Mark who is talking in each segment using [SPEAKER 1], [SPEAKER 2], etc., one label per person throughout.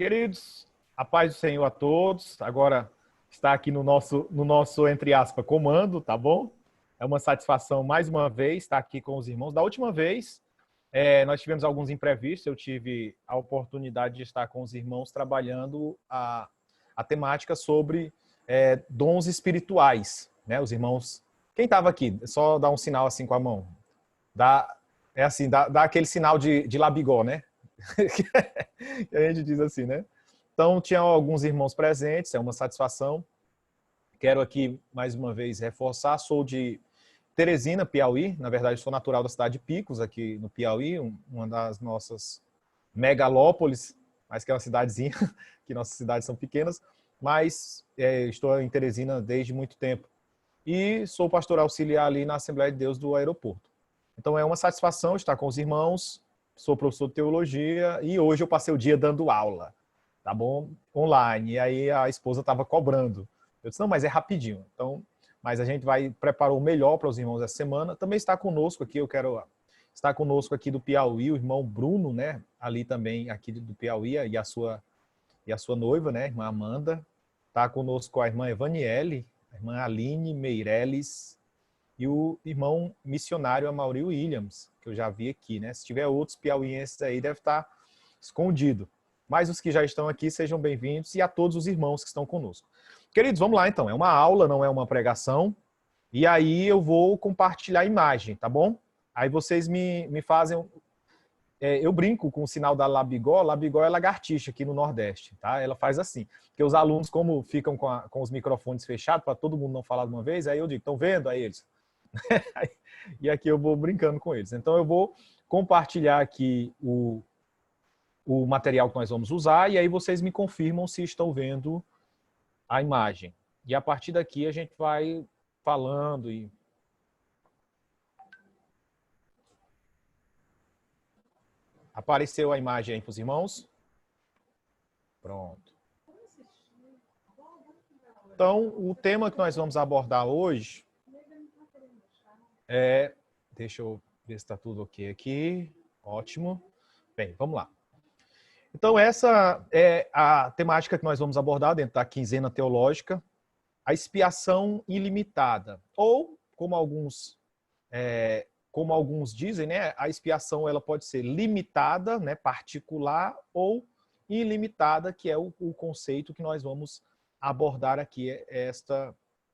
[SPEAKER 1] Queridos, a paz do Senhor a todos. Agora está aqui no nosso entre aspas, comando, tá bom? É uma satisfação mais uma vez estar aqui com os irmãos. Da última vez, nós tivemos alguns imprevistos. Eu tive a oportunidade de estar com os irmãos trabalhando a temática sobre dons espirituais, né? Os irmãos... Quem estava aqui? Só dá um sinal assim com a mão. Dá aquele sinal de labigó, né? A gente diz assim, né? Então, tinha alguns irmãos presentes, é uma satisfação. Quero aqui, mais uma vez, reforçar. Sou de Teresina, Piauí. Na verdade, sou natural da cidade de Picos, aqui no Piauí, uma das nossas megalópolis, mas que é uma cidadezinha, que nossas cidades são pequenas. Mas estou em Teresina desde muito tempo. E sou pastor auxiliar ali na Assembleia de Deus do aeroporto. Então, é uma satisfação estar com os irmãos. Sou professor de teologia e hoje eu passei o dia dando aula, tá bom? Online. E aí a esposa estava cobrando. Eu disse, não, mas é rapidinho. Então, mas a gente vai preparar o melhor para os irmãos essa semana. Também está conosco aqui, está conosco aqui do Piauí, o irmão Bruno, né? Ali também, aqui do Piauí, e a sua noiva, né? A irmã Amanda. Está conosco a irmã Evaniele, a irmã Aline Meireles, e o irmão missionário Amaury Williams, que eu já vi aqui, né? Se tiver outros piauienses aí, deve estar escondido. Mas os que já estão aqui, sejam bem-vindos, e a todos os irmãos que estão conosco. Queridos, vamos lá então. É uma aula, não é uma pregação. E aí eu vou compartilhar a imagem, tá bom? Aí vocês me fazem... eu brinco com o sinal da Labigó. Labigó é lagartixa aqui no Nordeste, tá? Ela faz assim. Porque os alunos, como ficam com os microfones fechados, para todo mundo não falar de uma vez, aí eu digo, estão vendo? Aí eles... E aqui eu vou brincando com eles. Então eu vou compartilhar aqui o material que nós vamos usar e aí vocês me confirmam se estão vendo a imagem. E a partir daqui a gente vai falando e... Apareceu a imagem aí para os irmãos? Pronto. Então, o tema que nós vamos abordar hoje deixa eu ver se está tudo ok aqui. Ótimo. Bem, vamos lá. Então, essa é a temática que nós vamos abordar dentro da quinzena teológica, a expiação ilimitada. Ou, como alguns dizem, né, a expiação ela pode ser limitada, né, particular, ou ilimitada, que é o conceito que nós vamos abordar aqui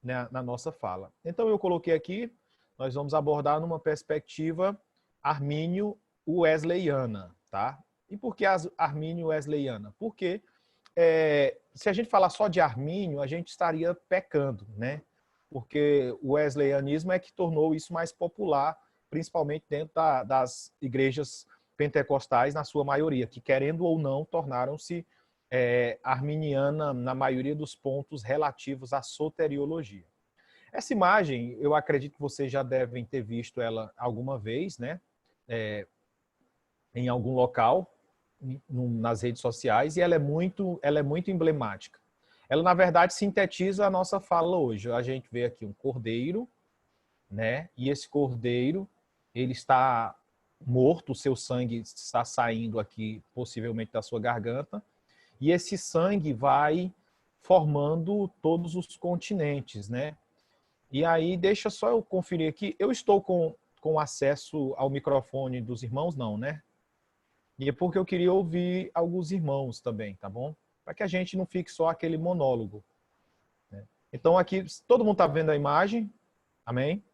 [SPEAKER 1] né, na nossa fala. Então, eu coloquei aqui, nós vamos abordar numa perspectiva armínio-wesleyana, tá? E por que armínio-wesleyana? Porque se a gente falar só de Armínio, a gente estaria pecando, né? Porque o wesleyanismo é que tornou isso mais popular, principalmente dentro das igrejas pentecostais, na sua maioria, que querendo ou não, tornaram-se arminiana na maioria dos pontos relativos à soteriologia. Essa imagem, eu acredito que vocês já devem ter visto ela alguma vez, né? Em algum local, nas redes sociais, e ela é muito emblemática. Ela, na verdade, sintetiza a nossa fala hoje. A gente vê aqui um cordeiro, né? E esse cordeiro, ele está morto, o seu sangue está saindo aqui, possivelmente da sua garganta, e esse sangue vai formando todos os continentes, né? E aí, deixa só eu conferir aqui. Eu estou com acesso ao microfone dos irmãos? Não, né? E é porque eu queria ouvir alguns irmãos também, tá bom? Para que a gente não fique só aquele monólogo, né? Então aqui, todo mundo está vendo a imagem? Amém?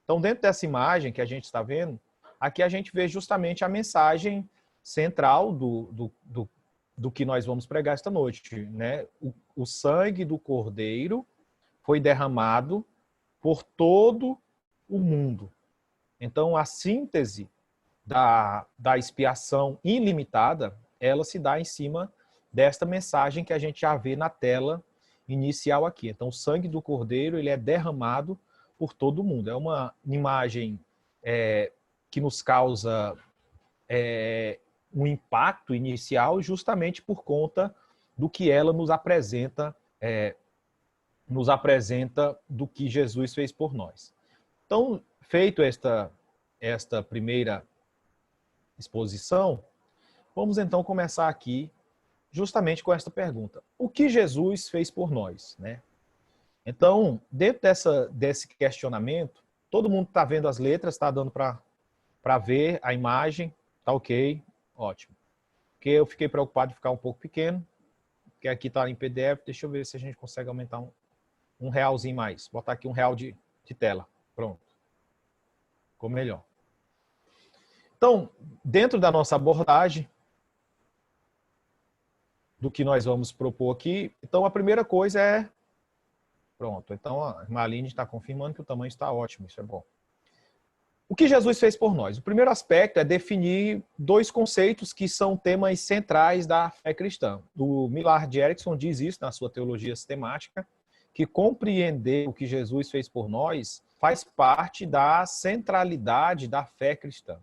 [SPEAKER 1] Então dentro dessa imagem que a gente está vendo, aqui a gente vê justamente a mensagem central do que nós vamos pregar esta noite, né? O sangue do Cordeiro foi derramado por todo o mundo. Então a síntese da expiação ilimitada, ela se dá em cima desta mensagem que a gente já vê na tela inicial aqui. Então, o sangue do Cordeiro, ele é derramado por todo mundo. É uma imagem que nos causa um impacto inicial justamente por conta do que ela nos apresenta do que Jesus fez por nós. Então, feito esta primeira exposição, vamos então começar aqui justamente com esta pergunta. O que Jesus fez por nós, né? Então, dentro desse questionamento, todo mundo está vendo as letras, está dando para ver a imagem, tá ok, ótimo. Porque eu fiquei preocupado de ficar um pouco pequeno, porque aqui está em PDF, deixa eu ver se a gente consegue aumentar um realzinho mais. Botar aqui R$ 1 de tela, pronto. Ficou melhor. Então, dentro da nossa abordagem, do que nós vamos propor aqui, então a primeira coisa é... Pronto, então a irmã Aline está confirmando que o tamanho está ótimo, isso é bom. O que Jesus fez por nós? O primeiro aspecto é definir dois conceitos que são temas centrais da fé cristã. O Millard Erickson diz isso na sua teologia sistemática, que compreender o que Jesus fez por nós faz parte da centralidade da fé cristã.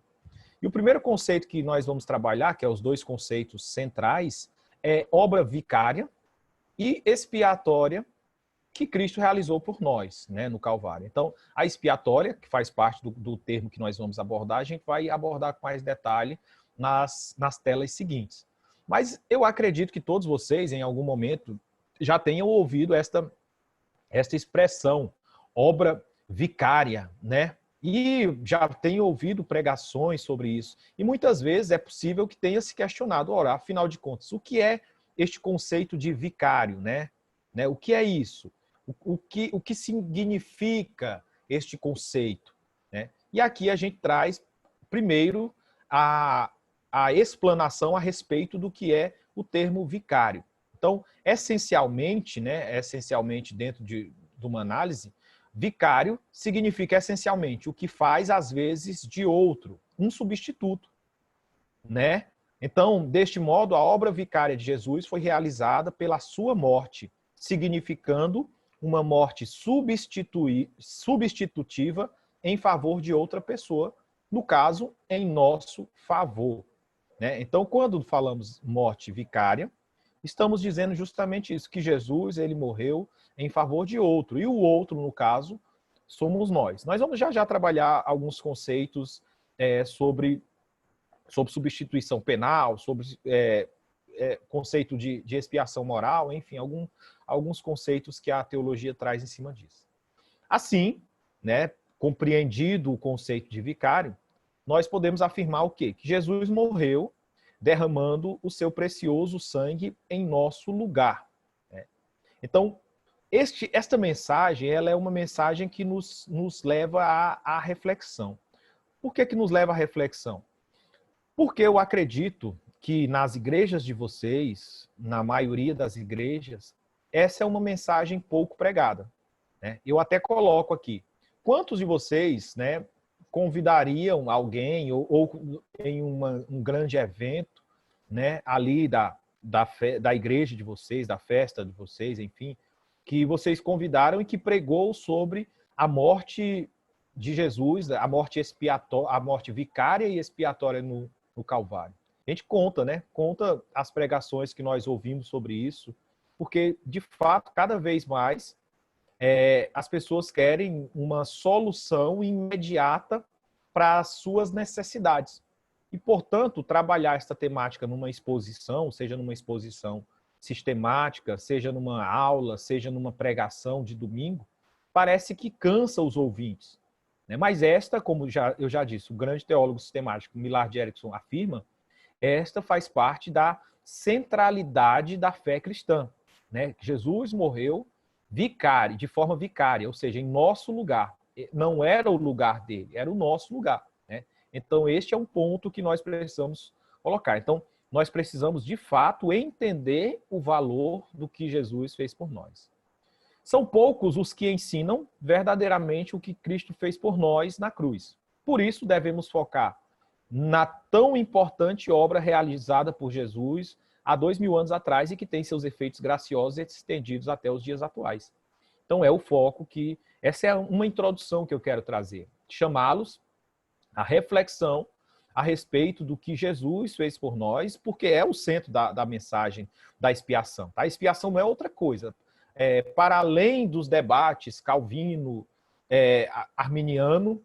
[SPEAKER 1] E o primeiro conceito que nós vamos trabalhar, que é os dois conceitos centrais, é obra vicária e expiatória que Cristo realizou por nós, né, no Calvário. Então, a expiatória, que faz parte do termo que nós vamos abordar, a gente vai abordar com mais detalhe nas telas seguintes. Mas eu acredito que todos vocês, em algum momento, já tenham ouvido esta expressão, obra vicária, né? E já tenham ouvido pregações sobre isso. E muitas vezes é possível que tenha se questionado, ora, afinal de contas, o que é este conceito de vicário, né? O que é isso? O que significa este conceito, né? E aqui a gente traz, primeiro, a explanação a respeito do que é o termo vicário. Então, essencialmente, né, dentro de uma análise, vicário significa essencialmente o que faz, às vezes, de outro, um substituto, né? Então, deste modo, a obra vicária de Jesus foi realizada pela sua morte, significando uma morte substitutiva em favor de outra pessoa, no caso, em nosso favor, né? Então, quando falamos morte vicária, estamos dizendo justamente isso, que Jesus ele morreu em favor de outro, e o outro, no caso, somos nós. Nós vamos já alguns conceitos sobre substituição penal, sobre conceito de expiação moral, enfim, alguns conceitos que a teologia traz em cima disso. Assim, né, compreendido o conceito de vicário, nós podemos afirmar o quê? Que Jesus morreu derramando o seu precioso sangue em nosso lugar, né? Então, esta mensagem ela é uma mensagem que nos leva à reflexão. Por que nos leva à reflexão? Porque eu acredito que nas igrejas de vocês, na maioria das igrejas, essa é uma mensagem pouco pregada, né? Eu até coloco aqui, quantos de vocês, né, convidariam alguém ou em um grande evento, né, ali da igreja de vocês, da festa de vocês, enfim, que vocês convidaram e que pregou sobre a morte de Jesus, a morte expiatória, a morte vicária e expiatória no Calvário. A gente conta, né? Conta as pregações que nós ouvimos sobre isso, porque, de fato, cada vez mais as pessoas querem uma solução imediata para as suas necessidades. E, portanto, trabalhar esta temática numa exposição, seja numa exposição sistemática, seja numa aula, seja numa pregação de domingo, parece que cansa os ouvintes, né? Mas esta, como eu já disse, o grande teólogo sistemático Millard Erickson afirma, esta faz parte da centralidade da fé cristã, né? Jesus morreu de forma vicária, ou seja, em nosso lugar. Não era o lugar dele, era o nosso lugar, né? Então, este é um ponto que nós precisamos colocar. Então, nós precisamos, de fato, entender o valor do que Jesus fez por nós. São poucos os que ensinam verdadeiramente o que Cristo fez por nós na cruz. Por isso, devemos focar na tão importante obra realizada por Jesus há 2000 anos atrás e que tem seus efeitos graciosos e estendidos até os dias atuais. Então, é o foco que... Essa é uma introdução que eu quero trazer. Chamá-los à reflexão a respeito do que Jesus fez por nós, porque é o centro da mensagem da expiação. A expiação não é outra coisa. Para além dos debates calvino, arminiano,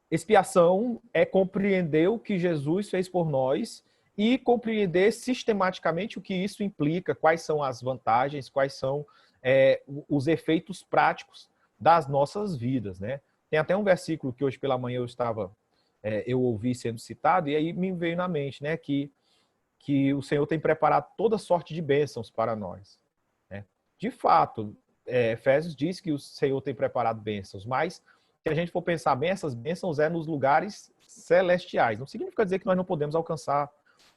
[SPEAKER 1] expiação é compreender o que Jesus fez por nós e compreender sistematicamente o que isso implica, quais são as vantagens, quais são os efeitos práticos das nossas vidas, né? Tem até um versículo que hoje pela manhã eu ouvi sendo citado, e aí me veio na mente, né, que o Senhor tem preparado toda sorte de bênçãos para nós, né? De fato, Efésios diz que o Senhor tem preparado bênçãos, mas se a gente for pensar bem, essas bênçãos nos lugares celestiais. Não significa dizer que nós não podemos alcançar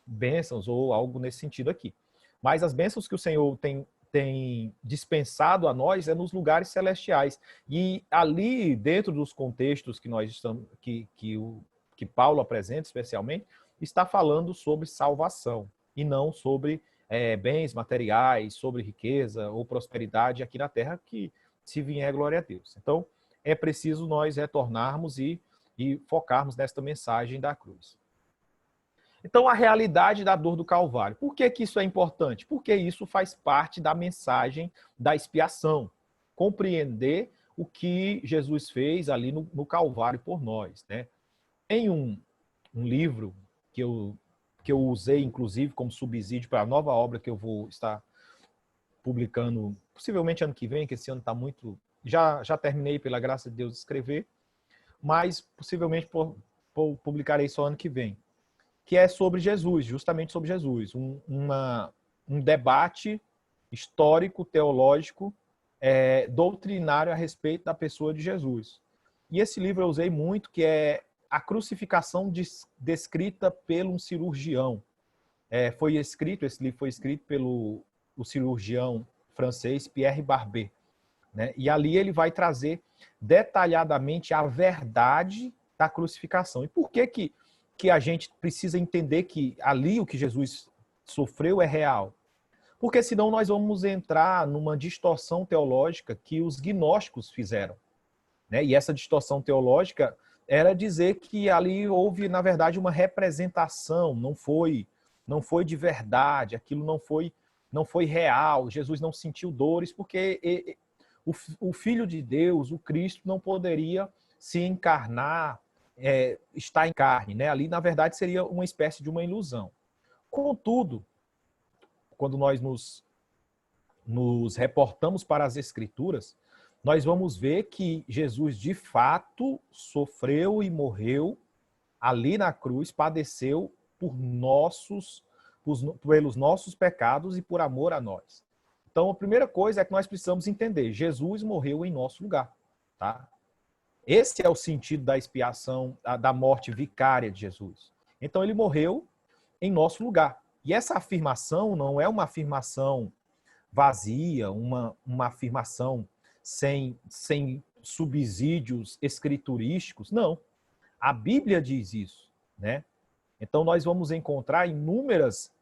[SPEAKER 1] bênçãos ou algo nesse sentido aqui. Mas as bênçãos que o Senhor tem dispensado a nós nos lugares celestiais. E ali, dentro dos contextos que nós estamos, que Paulo apresenta especialmente, está falando sobre salvação e não sobre bens materiais, sobre riqueza ou prosperidade aqui na terra, que se vier, glória a Deus. Então, é preciso nós retornarmos e focarmos nesta mensagem da cruz. Então, a realidade da dor do Calvário. Por que isso é importante? Porque isso faz parte da mensagem da expiação. Compreender o que Jesus fez ali no Calvário por nós, né? Em um livro que eu usei, inclusive, como subsídio para a nova obra que eu vou estar publicando, possivelmente ano que vem, que esse ano está muito... Já terminei, pela graça de Deus, de escrever, mas possivelmente publicarei só ano que vem, que é sobre Jesus, justamente sobre Jesus. Um debate histórico, teológico, doutrinário a respeito da pessoa de Jesus. E esse livro eu usei muito, que é A Crucificação Descrita pelo um Cirurgião. Esse livro foi escrito pelo cirurgião francês Pierre Barbet, né? E ali ele vai trazer detalhadamente a verdade da crucificação. E por que a gente precisa entender que ali o que Jesus sofreu é real? Porque senão nós vamos entrar numa distorção teológica que os gnósticos fizeram, né? E essa distorção teológica era dizer que ali houve, na verdade, uma representação, não foi de verdade, aquilo não foi real, Jesus não sentiu dores, porque o Filho de Deus, o Cristo, não poderia se encarnar, estar em carne, né? Ali, na verdade, seria uma espécie de uma ilusão. Contudo, quando nós nos reportamos para as Escrituras, nós vamos ver que Jesus, de fato, sofreu e morreu ali na cruz, padeceu pelos nossos pecados e por amor a nós. Então, a primeira coisa é que nós precisamos entender: Jesus morreu em nosso lugar, tá? Esse é o sentido da expiação, da morte vicária de Jesus. Então, ele morreu em nosso lugar. E essa afirmação não é uma afirmação vazia, uma afirmação sem subsídios escriturísticos. Não. A Bíblia diz isso, né? Então, nós vamos encontrar inúmeras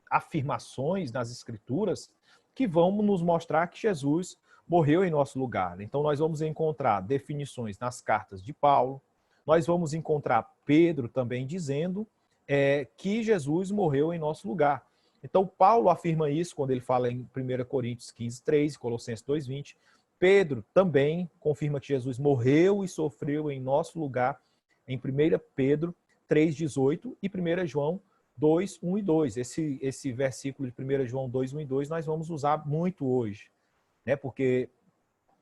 [SPEAKER 1] afirmações nas Escrituras que vão nos mostrar que Jesus morreu em nosso lugar. Então, nós vamos encontrar definições nas cartas de Paulo, nós vamos encontrar Pedro também dizendo que Jesus morreu em nosso lugar. Então, Paulo afirma isso quando ele fala em 1 Coríntios 15:3, Colossenses 2:20. Pedro também confirma que Jesus morreu e sofreu em nosso lugar em 1 Pedro 3:18 e 1 João 2:1 e 2. Esse versículo de 1 João 2:1 e 2 nós vamos usar muito hoje, né? Porque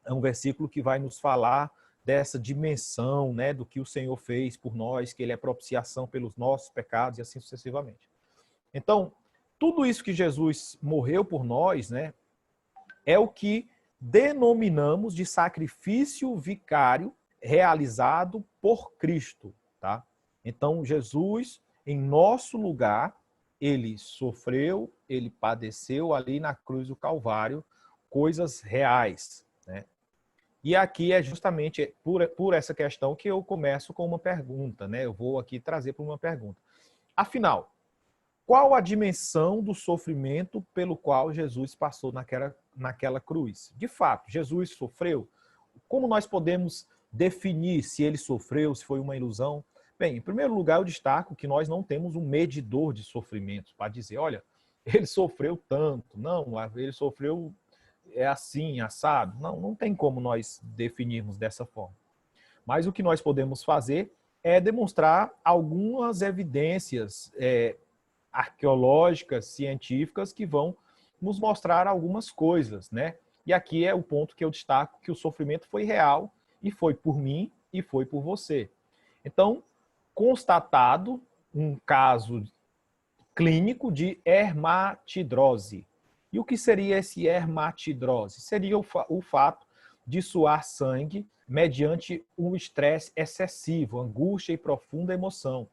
[SPEAKER 1] é um versículo que vai nos falar dessa dimensão, né, do que o Senhor fez por nós, que ele é propiciação pelos nossos pecados e assim sucessivamente. Então, tudo isso que Jesus morreu por nós, né, é o que denominamos de sacrifício vicário realizado por Cristo, tá? Então, Jesus, em nosso lugar, ele sofreu, ele padeceu ali na cruz do Calvário, coisas reais, né? E aqui é justamente por essa questão que eu começo com uma pergunta, né? Eu vou aqui trazer para uma pergunta. Afinal, qual a dimensão do sofrimento pelo qual Jesus passou naquela cruz? De fato, Jesus sofreu? Como nós podemos definir se ele sofreu, se foi uma ilusão? Bem, em primeiro lugar, eu destaco que nós não temos um medidor de sofrimento para dizer, olha, ele sofreu tanto. Não, ele sofreu assim, assado. Não tem como nós definirmos dessa forma. Mas o que nós podemos fazer é demonstrar algumas evidências arqueológicas, científicas, que vão nos mostrar algumas coisas, né? E aqui é o ponto que eu destaco, que o sofrimento foi real, e foi por mim, e foi por você. Então, constatado um caso clínico de hermatidrose. E o que seria esse hermatidrose? Seria o fato de suar sangue mediante um estresse excessivo, angústia e profunda emoção.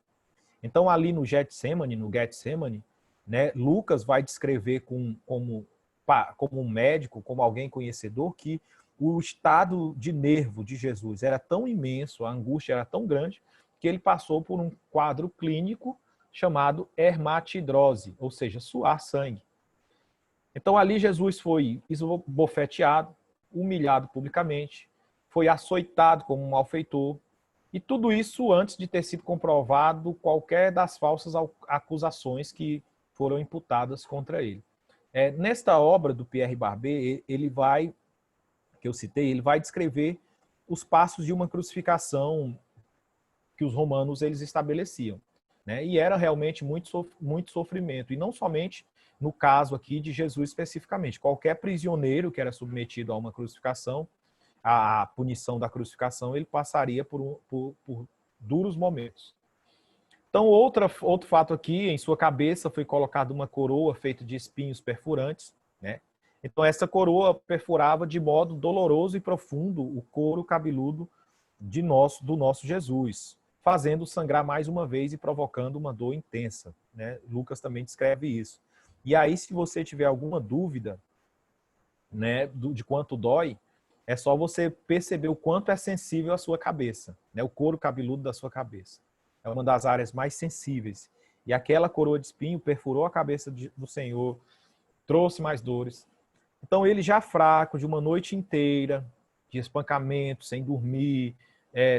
[SPEAKER 1] Então, ali no Getsemane, né, Lucas vai descrever como um médico, como alguém conhecedor, que o estado de nervo de Jesus era tão imenso, a angústia era tão grande, que ele passou por um quadro clínico chamado hermatidrose, ou seja, suar sangue. Então ali Jesus foi esbofeteado, humilhado publicamente, foi açoitado como um malfeitor, e tudo isso antes de ter sido comprovado qualquer das falsas acusações que foram imputadas contra ele. Nesta obra do Pierre Barbet, que eu citei, ele vai descrever os passos de uma crucificação que os romanos eles estabeleciam, né? E era realmente muito sofrimento, e não somente no caso aqui de Jesus especificamente. Qualquer prisioneiro que era submetido a uma crucificação, a punição da crucificação, ele passaria por duros momentos. Então, outro fato aqui, em sua cabeça foi colocada uma coroa feita de espinhos perfurantes, né? Então, essa coroa perfurava de modo doloroso e profundo o couro cabeludo do nosso Jesus, fazendo sangrar mais uma vez e provocando uma dor intensa, né? Lucas também descreve isso. E aí, se você tiver alguma dúvida, né, de quanto dói, é só você perceber o quanto é sensível a sua cabeça, né? O couro cabeludo da sua cabeça. É uma das áreas mais sensíveis. E aquela coroa de espinho perfurou a cabeça do Senhor, trouxe mais dores. Então ele já fraco, de uma noite inteira, de espancamento, sem dormir,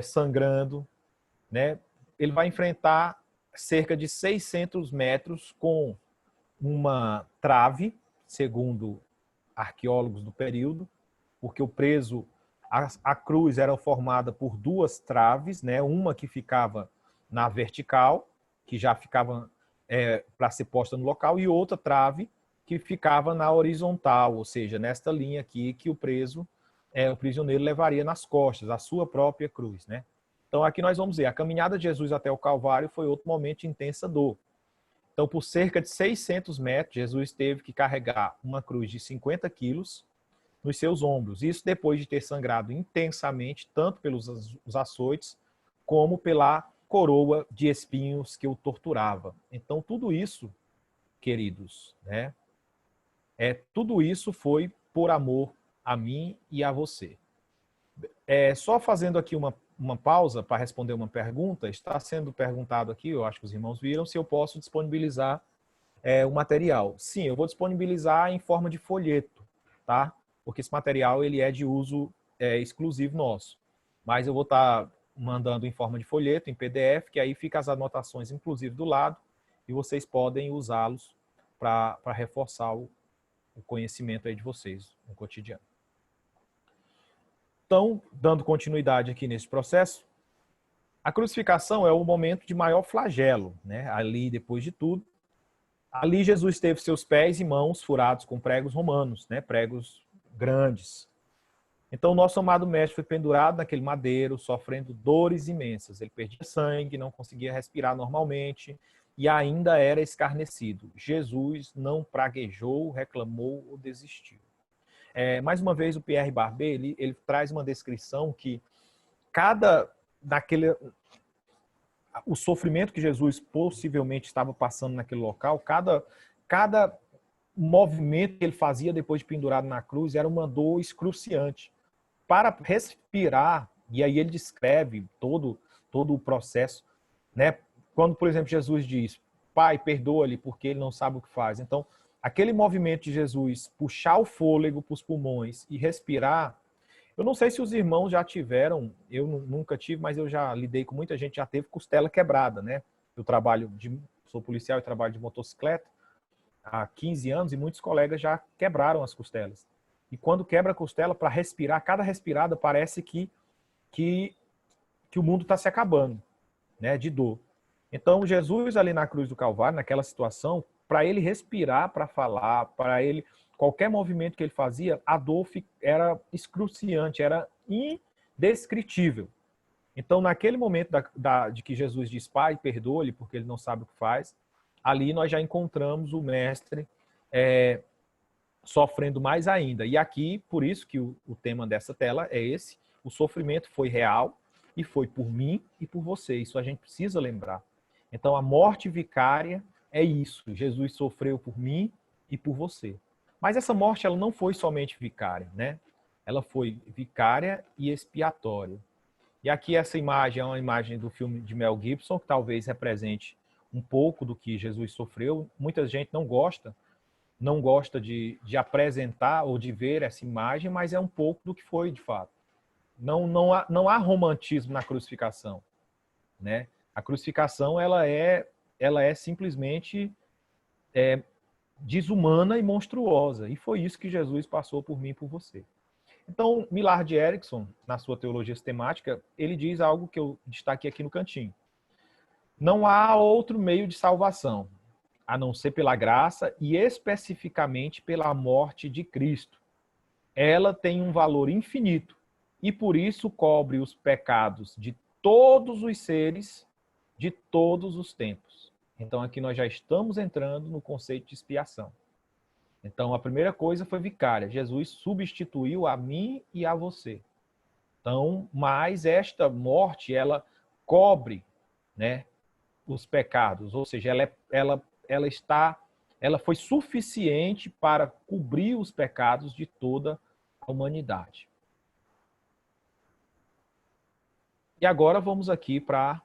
[SPEAKER 1] sangrando, né? Ele vai enfrentar cerca de 600 metros com uma trave, segundo arqueólogos do período, porque o preso, a cruz era formada por duas traves, né? Uma que ficava na vertical, que já ficava para ser posta no local, e outra trave que ficava na horizontal, ou seja, nesta linha aqui que o prisioneiro levaria nas costas, a sua própria cruz, né? Então aqui nós vamos ver, a caminhada de Jesus até o Calvário foi outro momento de intensa dor. Então, por cerca de 600 metros, Jesus teve que carregar uma cruz de 50 quilos nos seus ombros. Isso depois de ter sangrado intensamente, tanto pelos açoites, como pela coroa de espinhos que o torturava. Então, tudo isso, queridos, né? Tudo isso foi por amor a mim e a você. Só fazendo aqui uma pausa para responder uma pergunta, está sendo perguntado aqui, eu acho que os irmãos viram, se eu posso disponibilizar o material. Sim, eu vou disponibilizar em forma de folheto, tá? Porque esse material ele é de uso exclusivo nosso. Mas eu vou estar mandando em forma de folheto, em PDF, que aí fica as anotações, inclusive, do lado, e vocês podem usá-los para reforçar o conhecimento aí de vocês no cotidiano. Então, dando continuidade aqui nesse processo, a crucificação é o momento de maior flagelo, né? Ali, depois de tudo, ali Jesus teve seus pés e mãos furados com pregos romanos, né? Pregos grandes. Então, o nosso amado mestre foi pendurado naquele madeiro, sofrendo dores imensas. Ele perdia sangue, não conseguia respirar normalmente e ainda era escarnecido. Jesus não praguejou, reclamou ou desistiu. Mais uma vez, o Pierre Barbet, ele traz uma descrição que o sofrimento que Jesus possivelmente estava passando naquele local, cada movimento que ele fazia depois de pendurado na cruz era uma dor excruciante. Para respirar, e aí ele descreve todo o processo, né? Quando, por exemplo, Jesus diz, Pai, perdoa-lhe porque ele não sabe o que faz. Então, aquele movimento de Jesus puxar o fôlego para os pulmões e respirar, eu não sei se os irmãos já tiveram, eu nunca tive, mas eu já lidei com muita gente que já teve costela quebrada, né? Eu sou policial e trabalho de motocicleta há 15 anos e muitos colegas já quebraram as costelas. E quando quebra a costela, para respirar, cada respirada parece que o mundo está se acabando, né? De dor. Então, Jesus ali na cruz do Calvário, naquela situação, para ele respirar, para falar, para ele, qualquer movimento que ele fazia, a dor era excruciante, era indescritível. Então, naquele momento de que Jesus diz, Pai, perdoa-lhe, porque ele não sabe o que faz, ali nós já encontramos o mestre sofrendo mais ainda. E aqui, por isso que o tema dessa tela é esse, o sofrimento foi real e foi por mim e por você. Isso a gente precisa lembrar. Então, a morte vicária é isso. Jesus sofreu por mim e por você. Mas essa morte, ela não foi somente vicária, né? Ela foi vicária e expiatória. E aqui essa imagem é uma imagem do filme de Mel Gibson, que talvez represente um pouco do que Jesus sofreu. Muita gente não gosta de apresentar ou de ver essa imagem, mas é um pouco do que foi de fato. Não há romantismo na crucificação, né? A crucificação ela é simplesmente desumana e monstruosa, e foi isso que Jesus passou por mim e por você. Então, Millard Erickson, na sua teologia sistemática, ele diz algo que eu destaquei aqui no cantinho. Não há outro meio de salvação, a não ser pela graça e especificamente pela morte de Cristo. Ela tem um valor infinito e por isso cobre os pecados de todos os seres de todos os tempos. Então aqui nós já estamos entrando no conceito de expiação. Então a primeira coisa foi vicária. Jesus substituiu a mim e a você. Então, mas esta morte, ela cobre, né, os pecados, ou seja, ela foi suficiente para cobrir os pecados de toda a humanidade. E agora vamos aqui para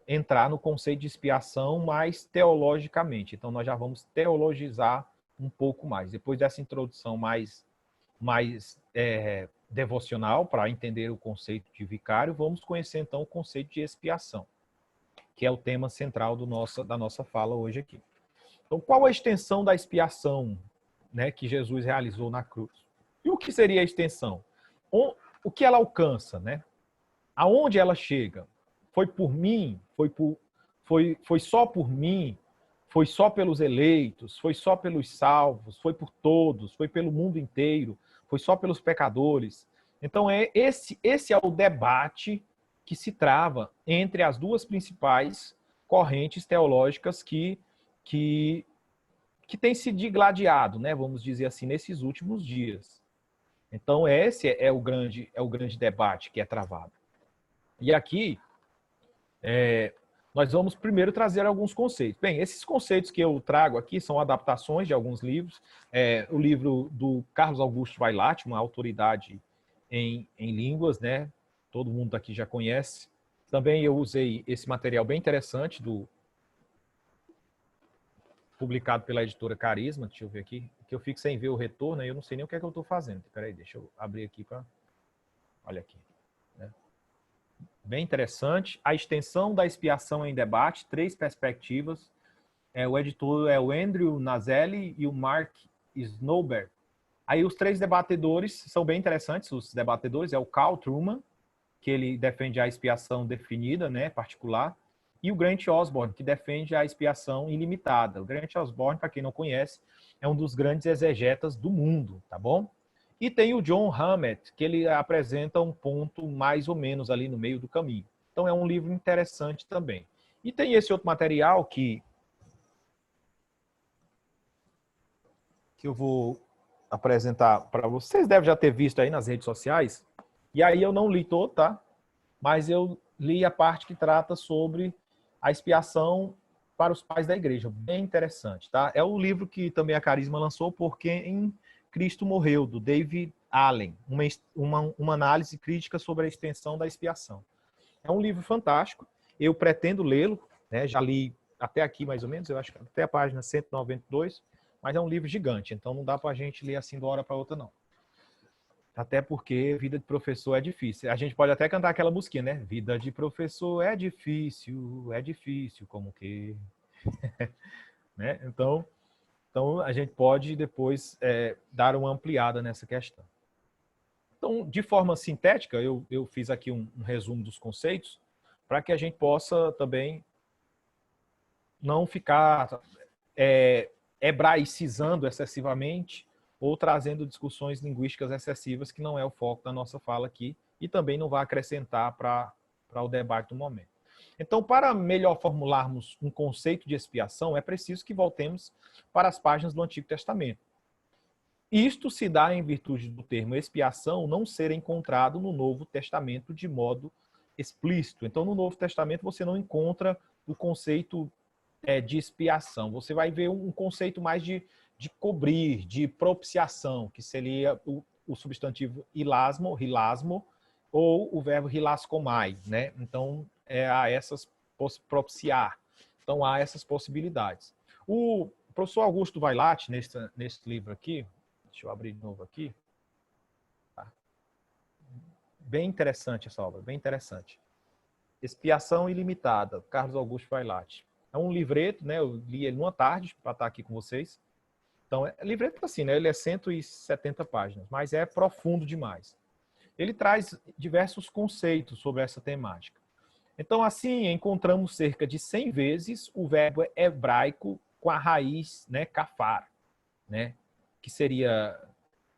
[SPEAKER 1] entrar no conceito de expiação mais teologicamente. Então nós já vamos teologizar um pouco mais. Depois dessa introdução mais devocional para entender o conceito de vicário, vamos conhecer então o conceito de expiação, que é o tema central da nossa fala hoje aqui. Então, qual a extensão da expiação, né, que Jesus realizou na cruz? E o que seria a extensão? O que ela alcança, né? Aonde ela chega? Foi por mim? Foi só por mim? Foi só pelos eleitos? Foi só pelos salvos? Foi por todos? Foi pelo mundo inteiro? Foi só pelos pecadores? Então, esse é o debate que se trava entre as duas principais correntes teológicas que tem se digladiado, né, vamos dizer assim, nesses últimos dias. Então, esse é o grande debate que é travado. E aqui, nós vamos primeiro trazer alguns conceitos. Bem, esses conceitos que eu trago aqui são adaptações de alguns livros. O livro do Carlos Augusto Vailate, uma autoridade em línguas, né? Todo mundo aqui já conhece. Também eu usei esse material bem interessante, publicado pela editora Carisma. Deixa eu ver aqui, que eu fico sem ver o retorno, e eu não sei nem o que é que eu estou fazendo. Espera aí, deixa eu abrir aqui para... Olha aqui. Né? Bem interessante. A extensão da expiação em debate, 3 perspectivas. O editor é o Andrew Nazelli e o Mark Snowberg. Aí os 3 debatedores são bem interessantes. Os debatedores é o Carl Trueman, que ele defende a expiação definida, né, particular, e o Grant Osborne, que defende a expiação ilimitada. O Grant Osborne, para quem não conhece, é um dos grandes exegetas do mundo, tá bom? E tem o John Hammett, que ele apresenta um ponto mais ou menos ali no meio do caminho. Então é um livro interessante também. E tem esse outro material que eu vou apresentar para vocês. Vocês devem já ter visto aí nas redes sociais. E aí eu não li todo, tá? Mas eu li a parte que trata sobre a expiação para os pais da igreja. Bem interessante, tá? É o livro que também a Carisma lançou, Por Quem Cristo Morreu, do David Allen. Uma análise crítica sobre a extensão da expiação. É um livro fantástico. Eu pretendo lê-lo, né? Já li até aqui mais ou menos, eu acho que até a página 192, mas é um livro gigante, então não dá para a gente ler assim de uma hora para outra, não. Até porque vida de professor é difícil. A gente pode até cantar aquela musiquinha, né? Vida de professor é difícil, como que... né? Então a gente pode depois dar uma ampliada nessa questão. Então, de forma sintética, eu fiz aqui um resumo dos conceitos para que a gente possa também não ficar hebraicizando excessivamente ou trazendo discussões linguísticas excessivas, que não é o foco da nossa fala aqui, e também não vai acrescentar para o debate do momento. Então, para melhor formularmos um conceito de expiação, é preciso que voltemos para as páginas do Antigo Testamento. Isto se dá em virtude do termo expiação não ser encontrado no Novo Testamento de modo explícito. Então, no Novo Testamento, você não encontra o conceito de expiação. Você vai ver um conceito mais de cobrir, de propiciação, que seria o substantivo hilasmo, ou o verbo hilaskomai, né? Então, há essas propiciar. Então, há essas possibilidades. O professor Augusto Vailate, nesse livro aqui, deixa eu abrir de novo aqui. Tá. Bem interessante essa obra, bem interessante. Expiação Ilimitada, Carlos Augusto Vailate. É um livreto, né? Eu li ele numa tarde para estar aqui com vocês. Então, livreto assim, né? Ele é 170 páginas, mas é profundo demais. Ele traz diversos conceitos sobre essa temática. Então, assim, encontramos cerca de 100 vezes o verbo hebraico com a raiz, né, kafar, né? Que seria,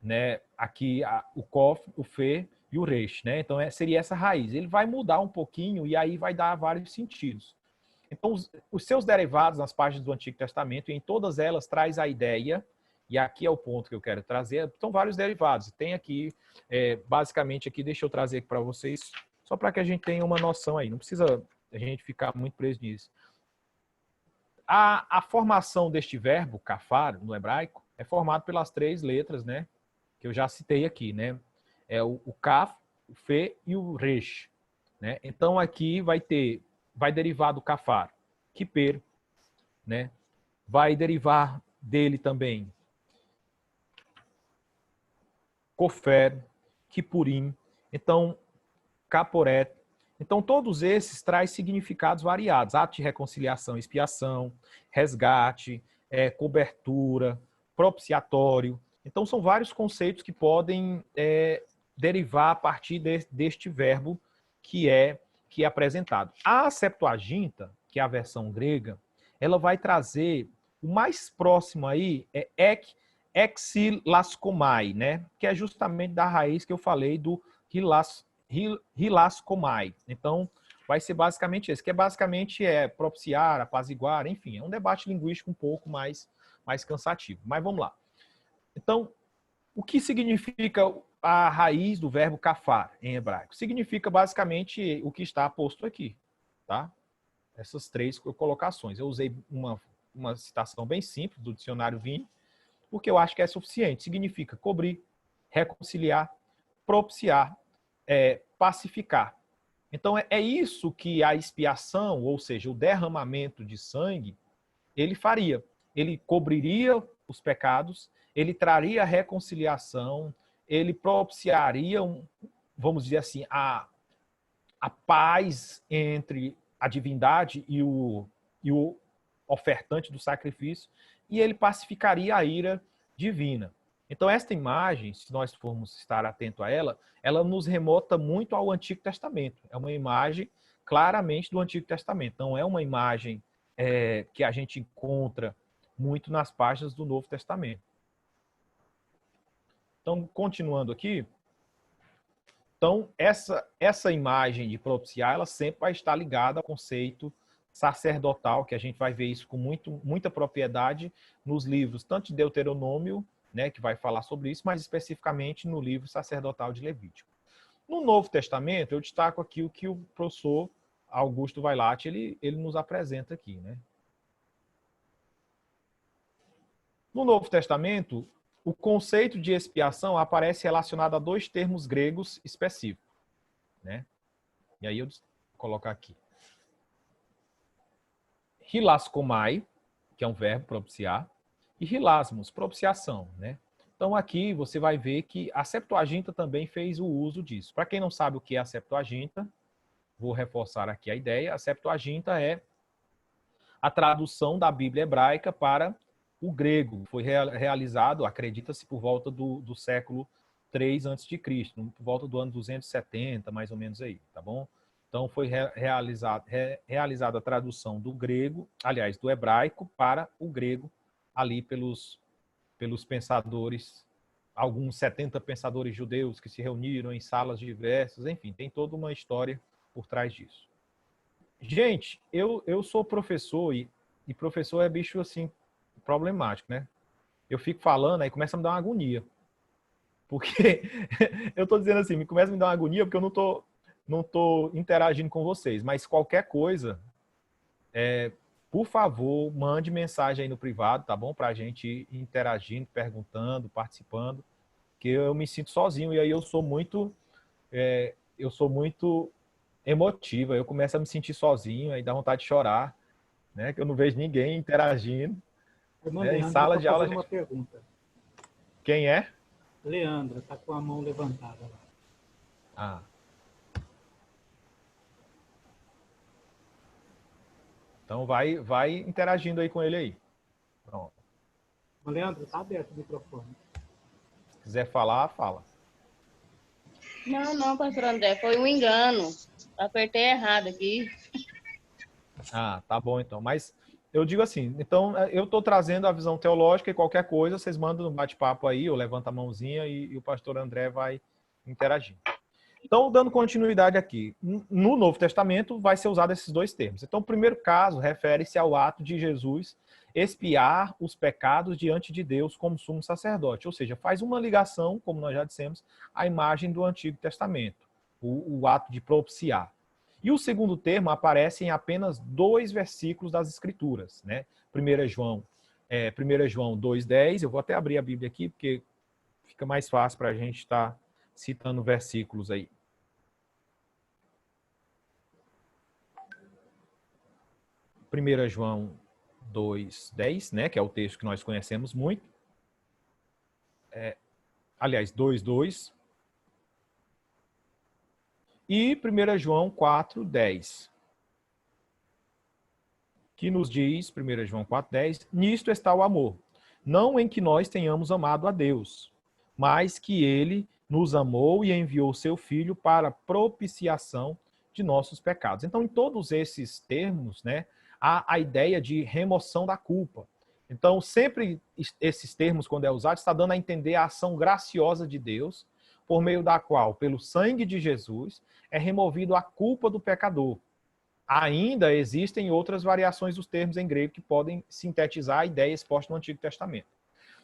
[SPEAKER 1] né, aqui o kof, o fe e o resh, né? Então, seria essa raiz. Ele vai mudar um pouquinho e aí vai dar vários sentidos. Então, os seus derivados nas páginas do Antigo Testamento, e em todas elas traz a ideia, e aqui é o ponto que eu quero trazer, são vários derivados. Tem aqui, basicamente aqui, deixa eu trazer aqui para vocês, só para que a gente tenha uma noção aí. Não precisa a gente ficar muito preso nisso. A formação deste verbo, kafar, no hebraico, é formado pelas 3 letras, né? Que eu já citei aqui, né? É o kaf, o fe e o resh, né? Então, aqui vai derivar do kafar, kiper, né? Vai derivar dele também kofer, kipurim, então caporet. Então, todos esses trazem significados variados. Ato de reconciliação, expiação, resgate, cobertura, propiciatório. Então, são vários conceitos que podem derivar a partir deste verbo que é apresentado. A Septuaginta, que é a versão grega, ela vai trazer o mais próximo aí exilaskomai, né? Que é justamente da raiz que eu falei do hilaskomai. Então, vai ser basicamente esse, que basicamente propiciar, apaziguar, enfim, é um debate linguístico um pouco mais cansativo. Mas vamos lá. Então, o que significa a raiz do verbo kafar em hebraico? Significa basicamente o que está posto aqui, tá? Essas 3 colocações. Eu usei uma citação bem simples do dicionário Vini, porque eu acho que é suficiente. Significa cobrir, reconciliar, propiciar, pacificar. Então, é isso que a expiação, ou seja, o derramamento de sangue, ele faria. Ele cobriria os pecados, ele traria a reconciliação, ele propiciaria, vamos dizer assim, a paz entre a divindade e o ofertante do sacrifício, e ele pacificaria a ira divina. Então, esta imagem, se nós formos estar atento a ela, ela nos remota muito ao Antigo Testamento. É uma imagem claramente do Antigo Testamento. Não é uma imagem que a gente encontra muito nas páginas do Novo Testamento. Então, continuando aqui. Então, essa imagem de propiciar, ela sempre vai estar ligada ao conceito sacerdotal, que a gente vai ver isso com muita propriedade nos livros, tanto de Deuteronômio, né, que vai falar sobre isso, mas especificamente no livro sacerdotal de Levítico. No Novo Testamento, eu destaco aqui o que o professor Augusto Vailate ele nos apresenta aqui, né? No Novo Testamento, o conceito de expiação aparece relacionado a 2 termos gregos específicos, né? E aí eu vou colocar aqui. Hilaskomai, que é um verbo propiciar, e hilasmos, propiciação, né? Então aqui você vai ver que a Septuaginta também fez o uso disso. Para quem não sabe o que é a Septuaginta, vou reforçar aqui a ideia. A Septuaginta é a tradução da Bíblia hebraica para o grego. Foi realizado, acredita-se, por volta do século 3 a.C., por volta do ano 270, mais ou menos aí, tá bom? Então foi realizada a tradução do grego, aliás, do hebraico para o grego, ali pelos pensadores, alguns 70 pensadores judeus que se reuniram em salas diversas, enfim, tem toda uma história por trás disso. Gente, eu sou professor e professor é bicho assim problemático, né? Eu fico falando, aí começa a me dar uma agonia. Porque eu estou dizendo assim, me começa a me dar uma agonia porque eu não tô interagindo com vocês. Mas qualquer coisa, por favor, mande mensagem aí no privado, tá bom? Para a gente ir interagindo, perguntando, participando, que eu me sinto sozinho e aí eu sou muito emotiva. Eu começo a me sentir sozinho, aí dá vontade de chorar, né? Que eu não vejo ninguém interagindo.
[SPEAKER 2] Irmã
[SPEAKER 1] Né? Em
[SPEAKER 2] Leandra
[SPEAKER 1] sala
[SPEAKER 2] está
[SPEAKER 1] de aula,
[SPEAKER 2] fazendo uma pergunta.
[SPEAKER 1] quem é?
[SPEAKER 2] Leandra está com a mão levantada lá.
[SPEAKER 1] Ah. Então vai interagindo aí com ele aí. Pronto.
[SPEAKER 2] Leandro, está aberto o microfone.
[SPEAKER 1] Se quiser falar, fala.
[SPEAKER 3] Não, pastor André, foi um engano. Apertei errado aqui.
[SPEAKER 1] Ah, tá bom então. Mas eu digo assim, então eu estou trazendo a visão teológica e qualquer coisa, vocês mandam no bate-papo aí, ou levanta a mãozinha e o pastor André vai interagir. Então, dando continuidade aqui, no Novo Testamento vai ser usado esses dois termos. Então, o primeiro caso refere-se ao ato de Jesus expiar os pecados diante de Deus como sumo sacerdote, ou seja, faz uma ligação, como nós já dissemos, à imagem do Antigo Testamento, o ato de propiciar. E o segundo termo aparece em apenas 2 versículos das Escrituras, né? 1 João 2,10, eu vou até abrir a Bíblia aqui, porque fica mais fácil para a gente estar citando versículos aí. 1 João 2,10, né, que é o texto que nós conhecemos muito. Aliás, 2,2. E 1 João 4,10. Que nos diz, 1 João 4,10, nisto está o amor, não em que nós tenhamos amado a Deus, mas que ele nos amou e enviou seu Filho para propiciação de nossos pecados. Então, em todos esses termos, né, há a ideia de remoção da culpa. Então, sempre esses termos, quando é usado, está dando a entender a ação graciosa de Deus, por meio da qual, pelo sangue de Jesus, é removido a culpa do pecador. Ainda existem outras variações dos termos em grego que podem sintetizar a ideia exposta no Antigo Testamento.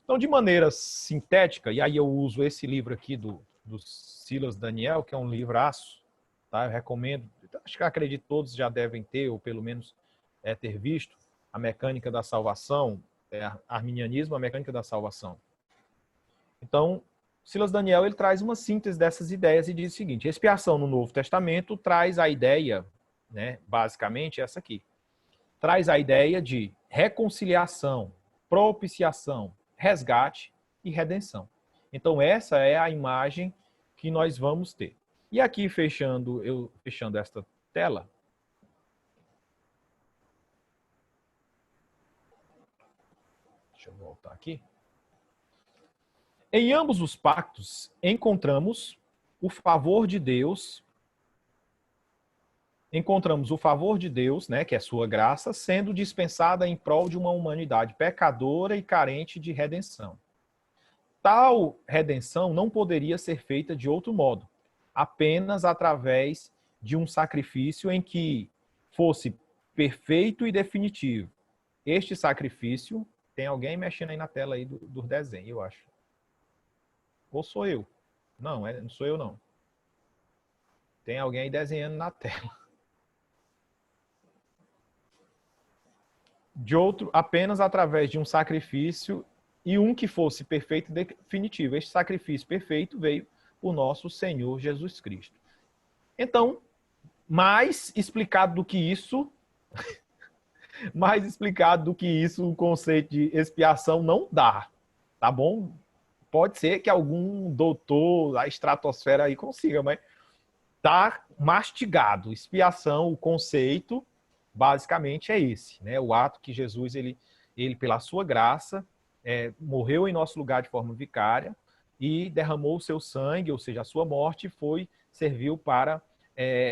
[SPEAKER 1] Então, de maneira sintética, e aí eu uso esse livro aqui do Silas Daniel, que é um livraço, tá? Eu recomendo, acho que acredito todos já devem ter, ou pelo menos ter visto, A Mecânica da Salvação, Arminianismo, a Mecânica da Salvação. Então, Silas Daniel ele traz uma síntese dessas ideias e diz o seguinte: expiação no Novo Testamento traz a ideia, né, basicamente essa aqui, traz a ideia de reconciliação, propiciação, resgate e redenção. Então essa é a imagem que nós vamos ter. E aqui fechando esta tela, deixa eu voltar aqui. Em ambos os pactos encontramos o favor de Deus, né, que é sua graça, sendo dispensada em prol de uma humanidade pecadora e carente de redenção. Tal redenção não poderia ser feita de outro modo, apenas através de um sacrifício em que fosse perfeito e definitivo. Este sacrifício, tem alguém mexendo aí na tela aí do desenho, eu acho. Ou sou eu? Não, não sou eu não. Tem alguém aí desenhando na tela. De outro, apenas através de um sacrifício e um que fosse perfeito e definitivo. Este sacrifício perfeito veio por nosso Senhor Jesus Cristo. Então, mais explicado do que isso, o conceito de expiação não dá, tá bom? Pode ser que algum doutor da estratosfera aí consiga, mas tá mastigado. Expiação, o conceito, basicamente é esse, né? O ato que Jesus, ele pela sua graça, morreu em nosso lugar de forma vicária e derramou o seu sangue, ou seja, a sua morte serviu para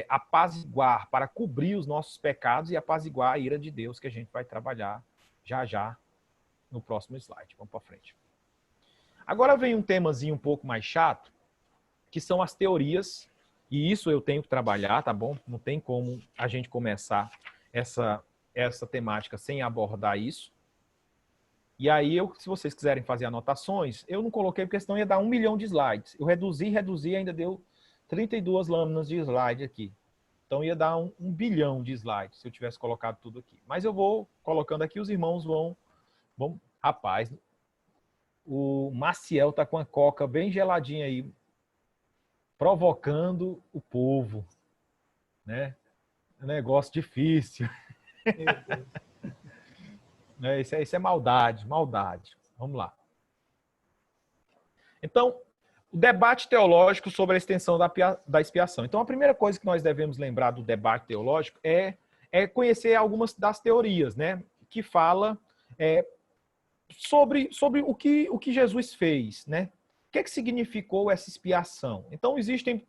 [SPEAKER 1] apaziguar, para cobrir os nossos pecados e apaziguar a ira de Deus, que a gente vai trabalhar já já no próximo slide. Vamos para frente. Agora vem um temazinho um pouco mais chato, que são as teorias, e isso eu tenho que trabalhar, tá bom? Não tem como a gente começar essa temática sem abordar isso. E aí, se vocês quiserem fazer anotações, eu não coloquei porque senão ia dar 1 milhão de slides. Eu reduzi e ainda deu 32 lâminas de slide aqui. Então ia dar 1 bilhão de slides se eu tivesse colocado tudo aqui. Mas eu vou colocando aqui, os irmãos vão... Rapaz, o Maciel tá com a coca bem geladinha aí, provocando o povo, né? É um negócio difícil. Isso é maldade. Vamos lá. Então, o debate teológico sobre a extensão da expiação. Então, a primeira coisa que nós devemos lembrar do debate teológico é conhecer algumas das teorias, né? Que fala sobre o que Jesus fez, né? O que significou essa expiação? Então, existem,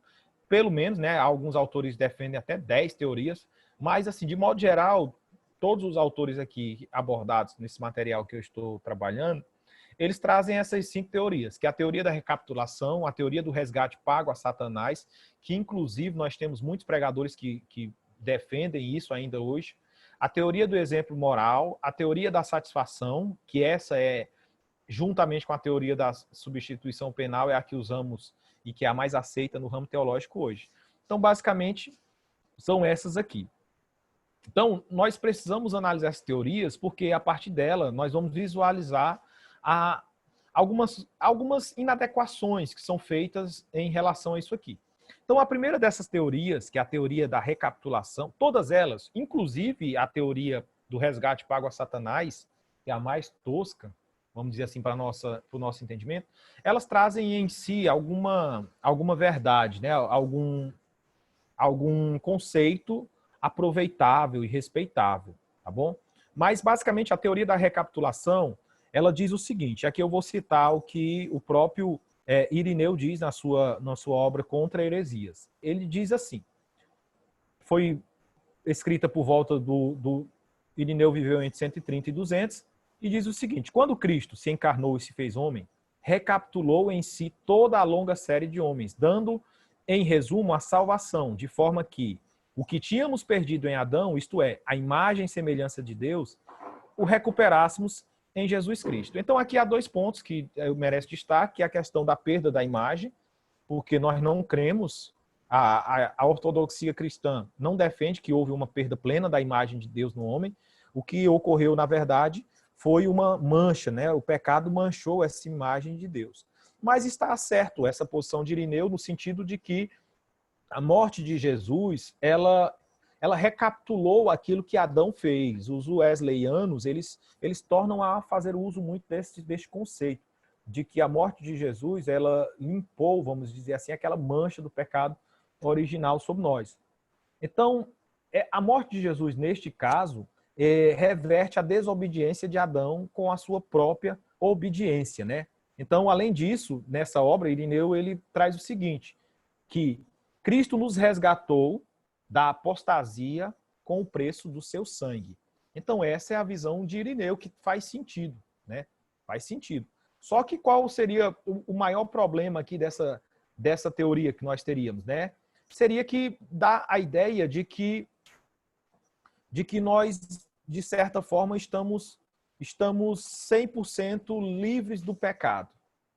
[SPEAKER 1] pelo menos, né, alguns autores defendem até 10 teorias, mas, assim, de modo geral, todos os autores aqui abordados nesse material que eu estou trabalhando, eles trazem essas 5 teorias, que é a teoria da recapitulação, a teoria do resgate pago a Satanás, que, inclusive, nós temos muitos pregadores que defendem isso ainda hoje, a teoria do exemplo moral, a teoria da satisfação, que essa é, juntamente com a teoria da substituição penal, é a que usamos e que é a mais aceita no ramo teológico hoje. Então, basicamente, são essas aqui. Então, nós precisamos analisar essas teorias porque, a partir dela, nós vamos visualizar algumas inadequações que são feitas em relação a isso aqui. Então, a primeira dessas teorias, que é a teoria da recapitulação, todas elas, inclusive a teoria do resgate pago a Satanás, que é a mais tosca, vamos dizer assim, para o nosso entendimento, elas trazem em si alguma verdade, né? algum conceito aproveitável e respeitável, tá bom? Mas, basicamente, a teoria da recapitulação, ela diz o seguinte, aqui eu vou citar o que o próprio Irineu diz na sua obra Contra Heresias. Ele diz assim, foi escrita por volta do Irineu viveu entre 130 e 200, e diz o seguinte, quando Cristo se encarnou e se fez homem, recapitulou em si toda a longa série de homens, dando, em resumo, a salvação, de forma que o que tínhamos perdido em Adão, isto é, a imagem e semelhança de Deus, o recuperássemos em Jesus Cristo. Então, aqui há 2 pontos que merece destaque, que é a questão da perda da imagem, porque nós não cremos, a ortodoxia cristã não defende que houve uma perda plena da imagem de Deus no homem. O que ocorreu, na verdade, foi uma mancha, né? O pecado manchou essa imagem de Deus. Mas está certo essa posição de Irineu no sentido de que a morte de Jesus, ela recapitulou aquilo que Adão fez. Os wesleyanos, eles tornam a fazer uso muito deste conceito, de que a morte de Jesus, ela limpou, vamos dizer assim, aquela mancha do pecado original sobre nós. Então, a morte de Jesus, neste caso, reverte a desobediência de Adão com a sua própria obediência, né? Então, além disso, nessa obra, Irineu, ele traz o seguinte, que Cristo nos resgatou da apostasia com o preço do seu sangue. Então, essa é a visão de Irineu, que faz sentido, né? Faz sentido. Só que qual seria o maior problema aqui dessa teoria que nós teríamos, né? Seria que dá a ideia de que nós, de certa forma, estamos 100% livres do pecado.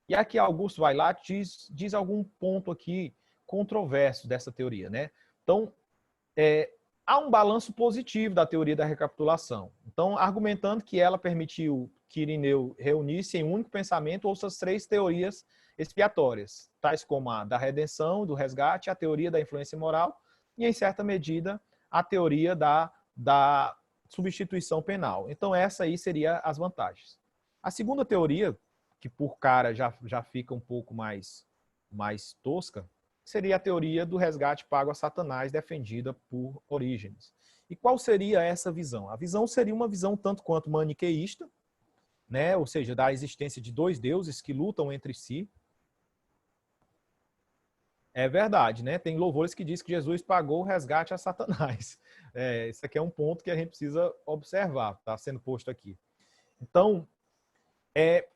[SPEAKER 1] E aqui Augusto vai lá diz algum ponto aqui controverso dessa teoria, né? Então, há um balanço positivo da teoria da recapitulação. Então, argumentando que ela permitiu que Irineu reunisse em um único pensamento outras 3 teorias expiatórias, tais como a da redenção, do resgate, a teoria da influência moral e, em certa medida, a teoria da substituição penal. Então, essa aí seria as vantagens. A segunda teoria, que por cara já fica um pouco mais tosca, seria a teoria do resgate pago a Satanás, defendida por Orígenes. E qual seria essa visão? A visão seria uma visão tanto quanto maniqueísta, né? Ou seja, da existência de 2 deuses que lutam entre si. É verdade, né? Tem louvores que diz que Jesus pagou o resgate a Satanás. Esse aqui é um ponto que a gente precisa observar, está sendo posto aqui. Então,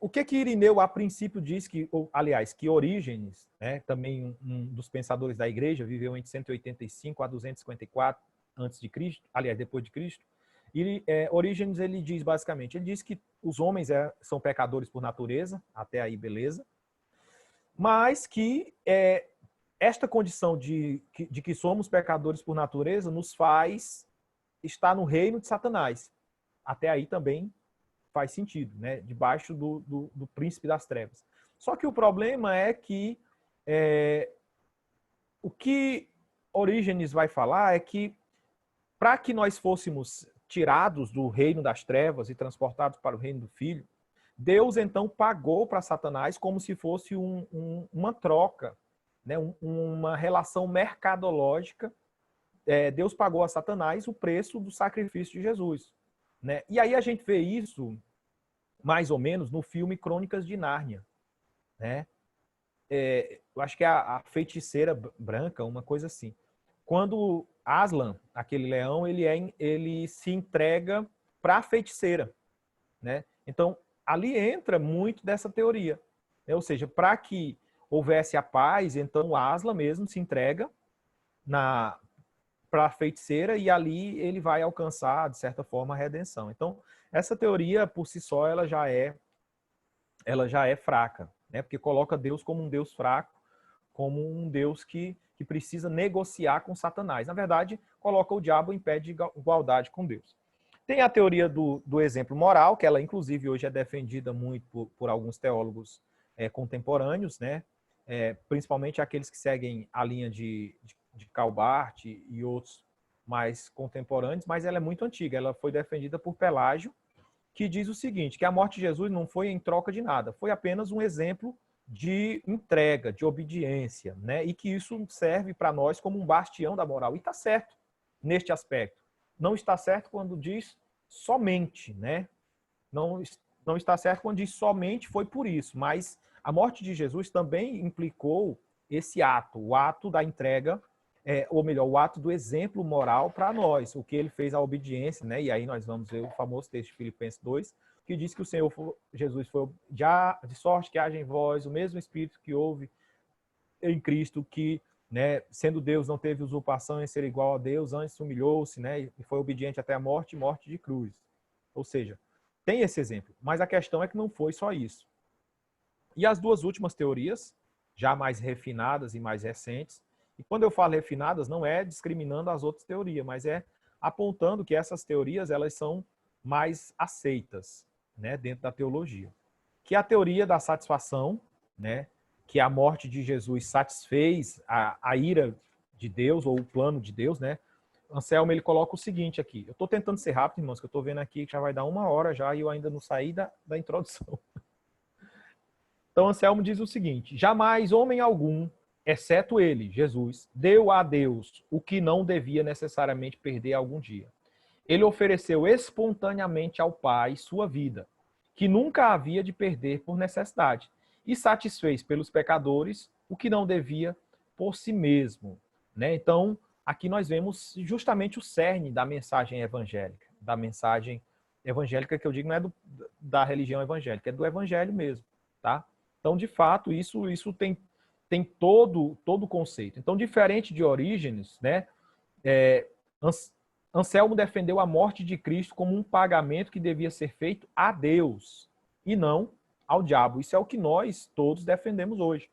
[SPEAKER 1] o que Irineu, a princípio, diz que, aliás, que Orígenes, né, também um dos pensadores da igreja, viveu entre 185 a 254 antes de Cristo, aliás, depois de Cristo, e Orígenes, ele diz basicamente, ele diz que os homens são pecadores por natureza, até aí beleza, mas que esta condição de que somos pecadores por natureza nos faz estar no reino de Satanás. Até aí também faz sentido, né? Debaixo do príncipe das trevas. Só que o problema é que o que Orígenes vai falar é que para que nós fôssemos tirados do reino das trevas e transportados para o reino do Filho, Deus então pagou para Satanás como se fosse uma troca, né? Uma relação mercadológica. Deus pagou a Satanás o preço do sacrifício de Jesus, né? E aí a gente vê isso mais ou menos no filme Crônicas de Nárnia, né? Eu acho que é a feiticeira branca, uma coisa assim. Quando Aslan, aquele leão, ele se entrega para a feiticeira, né? Então, ali entra muito dessa teoria, né? Ou seja, para que houvesse a paz, então Aslan mesmo se entrega para a feiticeira e ali ele vai alcançar, de certa forma, a redenção. Então, essa teoria, por si só, ela já é fraca, né? Porque coloca Deus como um Deus fraco, como um Deus que precisa negociar com Satanás. Na verdade, coloca o diabo em pé de igualdade com Deus. Tem a teoria do exemplo moral, que ela, inclusive, hoje é defendida muito por alguns teólogos contemporâneos, né? Principalmente aqueles que seguem a linha de Calbart e outros mais contemporâneos, mas ela é muito antiga. Ela foi defendida por Pelágio, que diz o seguinte, que a morte de Jesus não foi em troca de nada, foi apenas um exemplo de entrega, de obediência, né? E que isso serve para nós como um bastião da moral. E está certo neste aspecto. Não está certo quando diz somente, né? Não está certo quando diz somente foi por isso, mas a morte de Jesus também implicou esse ato, o ato da entrega, ou melhor, o ato do exemplo moral para nós, o que ele fez a obediência, né? E aí nós vamos ver o famoso texto de Filipenses 2, que diz que o Senhor Jesus foi de sorte que haja em vós o mesmo Espírito que houve em Cristo, que, né, sendo Deus, não teve usurpação em ser igual a Deus, antes humilhou-se, né, e foi obediente até a morte e morte de cruz. Ou seja, tem esse exemplo, mas a questão é que não foi só isso. E as duas últimas teorias, já mais refinadas e mais recentes, e quando eu falo refinadas, não é discriminando as outras teorias, mas é apontando que essas teorias elas são mais aceitas, né, dentro da teologia. Que é a teoria da satisfação, né, que a morte de Jesus satisfez a ira de Deus, ou o plano de Deus, né? Anselmo, ele coloca o seguinte aqui. Eu estou tentando ser rápido, irmãos, que eu estou vendo aqui que já vai dar 1 hora já e eu ainda não saí da introdução. Então, Anselmo diz o seguinte: jamais homem algum, exceto ele, Jesus, deu a Deus o que não devia necessariamente perder algum dia. Ele ofereceu espontaneamente ao Pai sua vida, que nunca havia de perder por necessidade, e satisfez pelos pecadores o que não devia por si mesmo, né? Então, aqui nós vemos justamente o cerne da mensagem evangélica, que eu digo não é da religião evangélica, é do evangelho mesmo, tá? Então, de fato, isso tem todo o conceito. Então, diferente de Orígenes, né? Anselmo defendeu a morte de Cristo como um pagamento que devia ser feito a Deus e não ao diabo. Isso é o que nós todos defendemos hoje,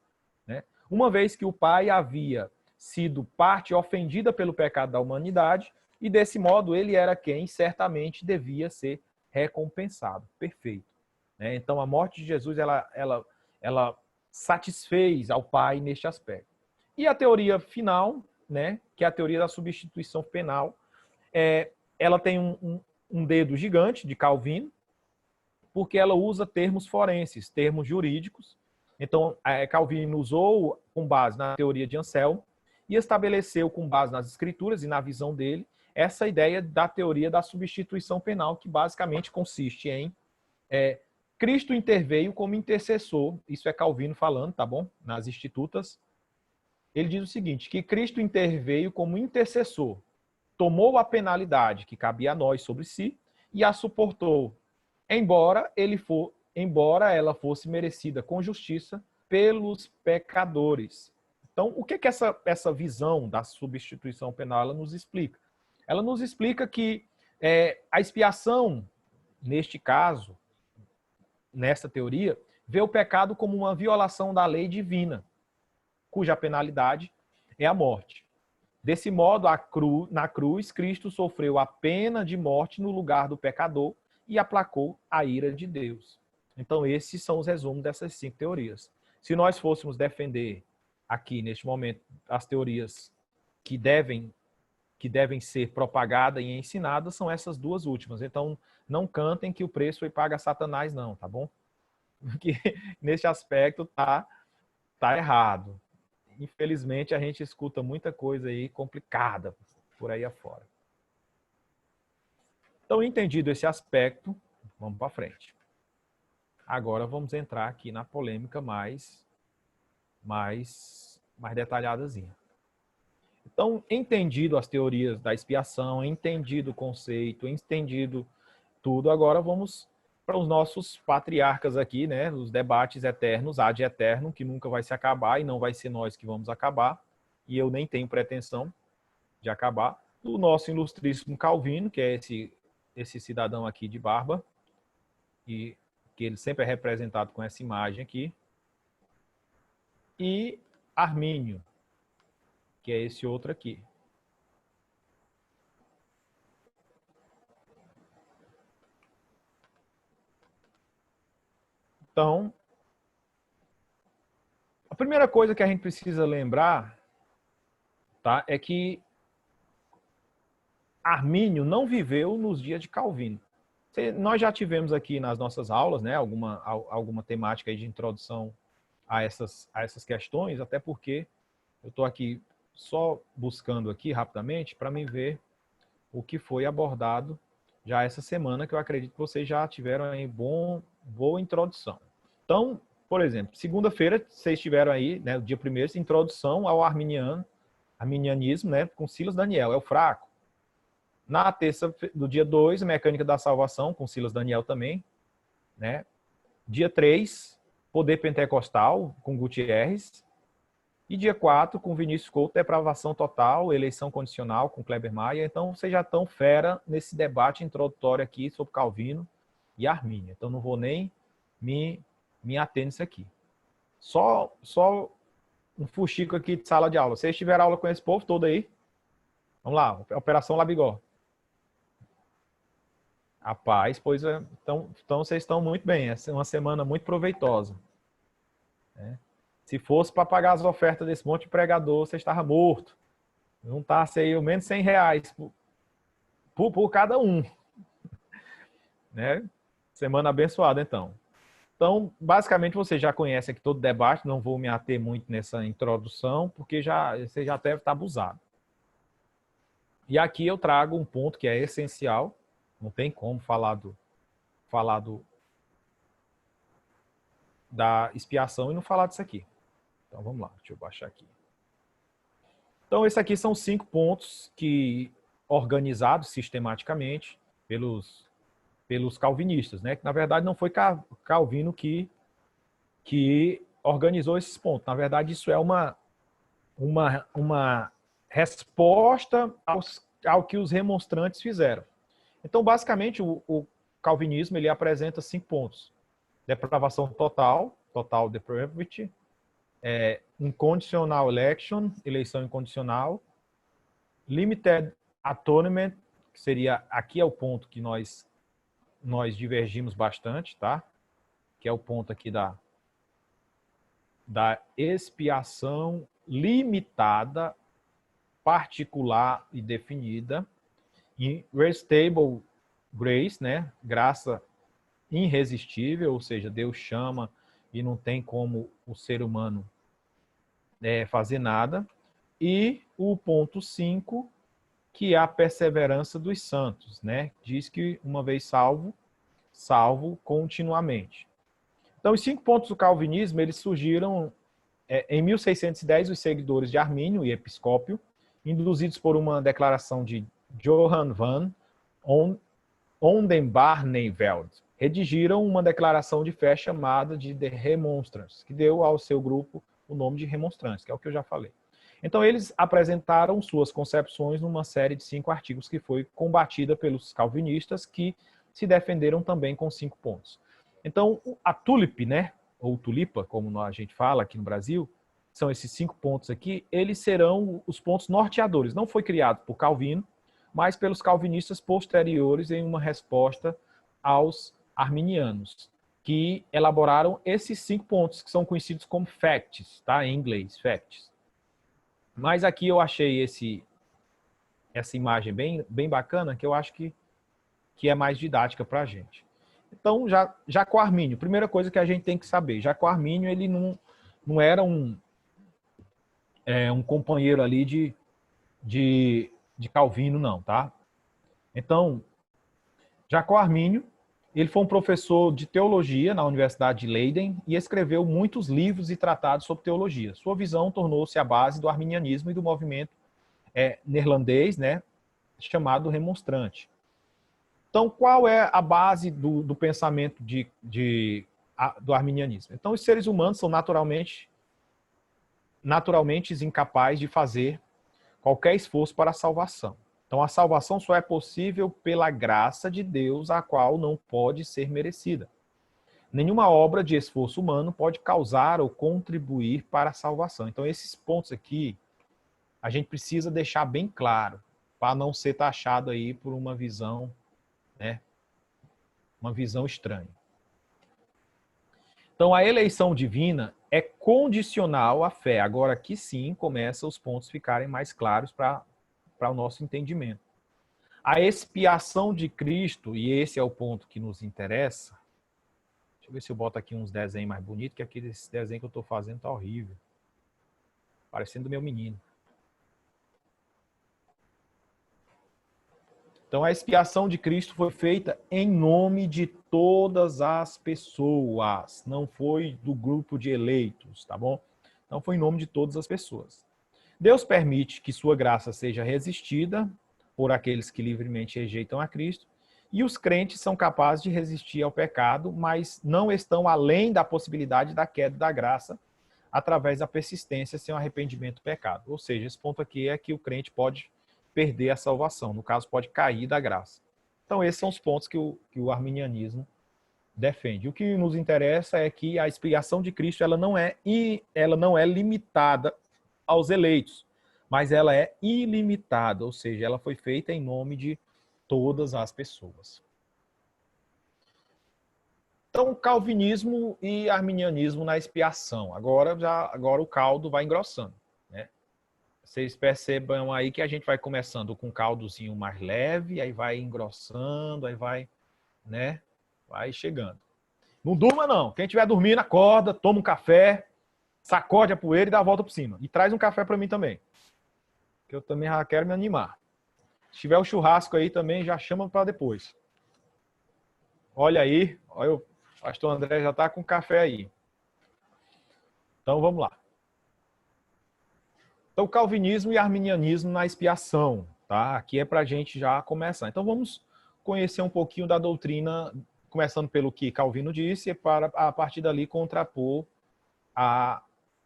[SPEAKER 1] né? Uma vez que o Pai havia sido parte ofendida pelo pecado da humanidade e, desse modo, ele era quem certamente devia ser recompensado. Perfeito, né? Então, a morte de Jesus, ela satisfez ao Pai neste aspecto. E a teoria final, né, que é a teoria da substituição penal, ela tem um dedo gigante de Calvino, porque ela usa termos forenses, termos jurídicos. Então, Calvino usou com base na teoria de Anselmo e estabeleceu com base nas escrituras e na visão dele essa ideia da teoria da substituição penal, que basicamente consiste em Cristo interveio como intercessor, isso é Calvino falando, tá bom? Nas Institutas, ele diz o seguinte, que Cristo interveio como intercessor, tomou a penalidade que cabia a nós sobre si e a suportou, embora ela fosse merecida com justiça pelos pecadores. Então, o que essa visão da substituição penal ela nos explica? Ela nos explica que a expiação, neste caso, nessa teoria, vê o pecado como uma violação da lei divina, cuja penalidade é a morte. Desse modo, na cruz, Cristo sofreu a pena de morte no lugar do pecador e aplacou a ira de Deus. Então, esses são os resumos dessas 5 teorias. Se nós fôssemos defender aqui, neste momento, as teorias que devem ser propagadas e ensinadas, são essas 2 últimas. Então, não cantem que o preço foi pago a Satanás, não, tá bom? Porque nesse aspecto tá errado. Infelizmente, a gente escuta muita coisa aí complicada por aí afora. Então, entendido esse aspecto, vamos para frente. Agora vamos entrar aqui na polêmica mais detalhadazinha. Então, entendido as teorias da expiação, entendido o conceito, entendido tudo, agora vamos para os nossos patriarcas aqui, né? Os debates eternos, ad eternum, que nunca vai se acabar e não vai ser nós que vamos acabar, e eu nem tenho pretensão de acabar. O nosso ilustríssimo Calvino, que é esse cidadão aqui de barba, e que ele sempre é representado com essa imagem aqui, e Armínio, que é esse outro aqui. Então, a primeira coisa que a gente precisa lembrar, tá, é que Armínio não viveu nos dias de Calvino. Nós já tivemos aqui nas nossas aulas, né, alguma temática aí de introdução a essas questões, até porque eu estou aqui só buscando aqui rapidamente para me ver o que foi abordado já essa semana, que eu acredito que vocês já tiveram aí boa introdução. Então, por exemplo, segunda-feira vocês tiveram aí, né, o dia 1º, introdução ao arminianismo, né, com Silas Daniel, é o fraco. Na terça do dia 2, mecânica da salvação, com Silas Daniel também, né? Dia 3, poder pentecostal, com Gutierrez. E dia 4, com Vinícius Couto, depravação total, eleição condicional, com Kleber Maia. Então, vocês já estão fera nesse debate introdutório aqui sobre Calvino e Armínio. Então, não vou nem me ater nisso aqui. Só um fuxico aqui de sala de aula. Vocês tiveram aula com esse povo todo aí? Vamos lá, Operação Labigó. Rapaz, pois é, então vocês estão muito bem. Essa é uma semana muito proveitosa. Né? Se fosse para pagar as ofertas desse monte de pregador, você estava morto. Não tá aí ao menos R$100 por cada um. Né? Semana abençoada, então. Então, basicamente, você já conhece aqui todo o debate, não vou me ater muito nessa introdução, porque você já deve estar abusado. E aqui eu trago um ponto que é essencial, não tem como falar da expiação e não falar disso aqui. Então, vamos lá, deixa eu baixar aqui. Então, esses aqui são 5 pontos que, organizados sistematicamente pelos calvinistas, né? Que, na verdade, não foi Calvino que organizou esses pontos. Na verdade, isso é uma resposta ao que os remonstrantes fizeram. Então, basicamente, o calvinismo ele apresenta 5 pontos. Depravação total depravity, inconditional election, eleição incondicional, limited atonement, que seria, aqui é o ponto que nós divergimos bastante, tá? Que é o ponto aqui da expiação limitada, particular e definida, e irresistible grace, né? Graça irresistível, ou seja, Deus chama e não tem como o ser humano fazer nada. E o ponto 5, que é a perseverança dos santos, né? Diz que uma vez salvo continuamente. Então, os 5 pontos do calvinismo, eles surgiram Em 1610, os seguidores de Armínio e Episcópio, induzidos por uma declaração de Johann van Oldenbarneveld, redigiram uma declaração de fé chamada de The Remonstrants, que deu ao seu grupo o nome de Remonstrantes, que é o que eu já falei. Então, eles apresentaram suas concepções numa série de 5 artigos que foi combatida pelos calvinistas, que se defenderam também com 5 pontos. Então, a tulip, né, ou tulipa, como a gente fala aqui no Brasil, são esses 5 pontos aqui, eles serão os pontos norteadores. Não foi criado por Calvino, mas pelos calvinistas posteriores em uma resposta aos arminianos, que elaboraram esses 5 pontos, que são conhecidos como facts, tá? Em inglês, facts. Mas aqui eu achei essa imagem bem bacana, que eu acho que é mais didática para a gente. Então, Jacó Armínio, primeira coisa que a gente tem que saber, Jacó Armínio, ele não era um companheiro ali de Calvino, não, tá? Então, Jacó Armínio, ele foi um professor de teologia na Universidade de Leiden e escreveu muitos livros e tratados sobre teologia. Sua visão tornou-se a base do arminianismo e do movimento neerlandês, né, chamado remonstrante. Então, qual é a base do pensamento do arminianismo? Então, os seres humanos são naturalmente incapazes de fazer qualquer esforço para a salvação. Então, a salvação só é possível pela graça de Deus, a qual não pode ser merecida. Nenhuma obra de esforço humano pode causar ou contribuir para a salvação. Então, esses pontos aqui, a gente precisa deixar bem claro, para não ser taxado aí por uma visão, né, uma visão estranha. Então, a eleição divina é condicional à fé. Agora, aqui sim, começa os pontos ficarem mais claros para o nosso entendimento. A expiação de Cristo, e esse é o ponto que nos interessa. Deixa eu ver se eu boto aqui uns desenhos mais bonitos, que aquele desenho que eu estou fazendo está horrível. Parecendo meu menino. Então, a expiação de Cristo foi feita em nome de todas as pessoas. Não foi do grupo de eleitos, tá bom? Então, foi em nome de todas as pessoas. Deus permite que sua graça seja resistida por aqueles que livremente rejeitam a Cristo, e os crentes são capazes de resistir ao pecado, mas não estão além da possibilidade da queda da graça através da persistência sem o arrependimento do pecado. Ou seja, esse ponto aqui é que o crente pode perder a salvação, no caso, pode cair da graça. Então, esses são os pontos que o arminianismo defende. O que nos interessa é que a expiação de Cristo ela não é limitada aos eleitos, mas ela é ilimitada, ou seja, ela foi feita em nome de todas as pessoas. Então, calvinismo e arminianismo na expiação. Agora o caldo vai engrossando, né? Vocês percebam aí que a gente vai começando com um caldozinho mais leve, aí vai engrossando, aí vai, né? Vai chegando. Não durma não. Quem estiver dormindo, acorda, toma um café, sacode a poeira e dá a volta por cima. E traz um café para mim também, que eu também já quero me animar. Se tiver o churrasco aí também, já chama para depois. Olha aí, olha, o pastor André já está com café aí. Então vamos lá. Então, calvinismo e arminianismo na expiação, tá? Aqui é para a gente já começar. Então vamos conhecer um pouquinho da doutrina, começando pelo que Calvino disse, para a partir dali contrapor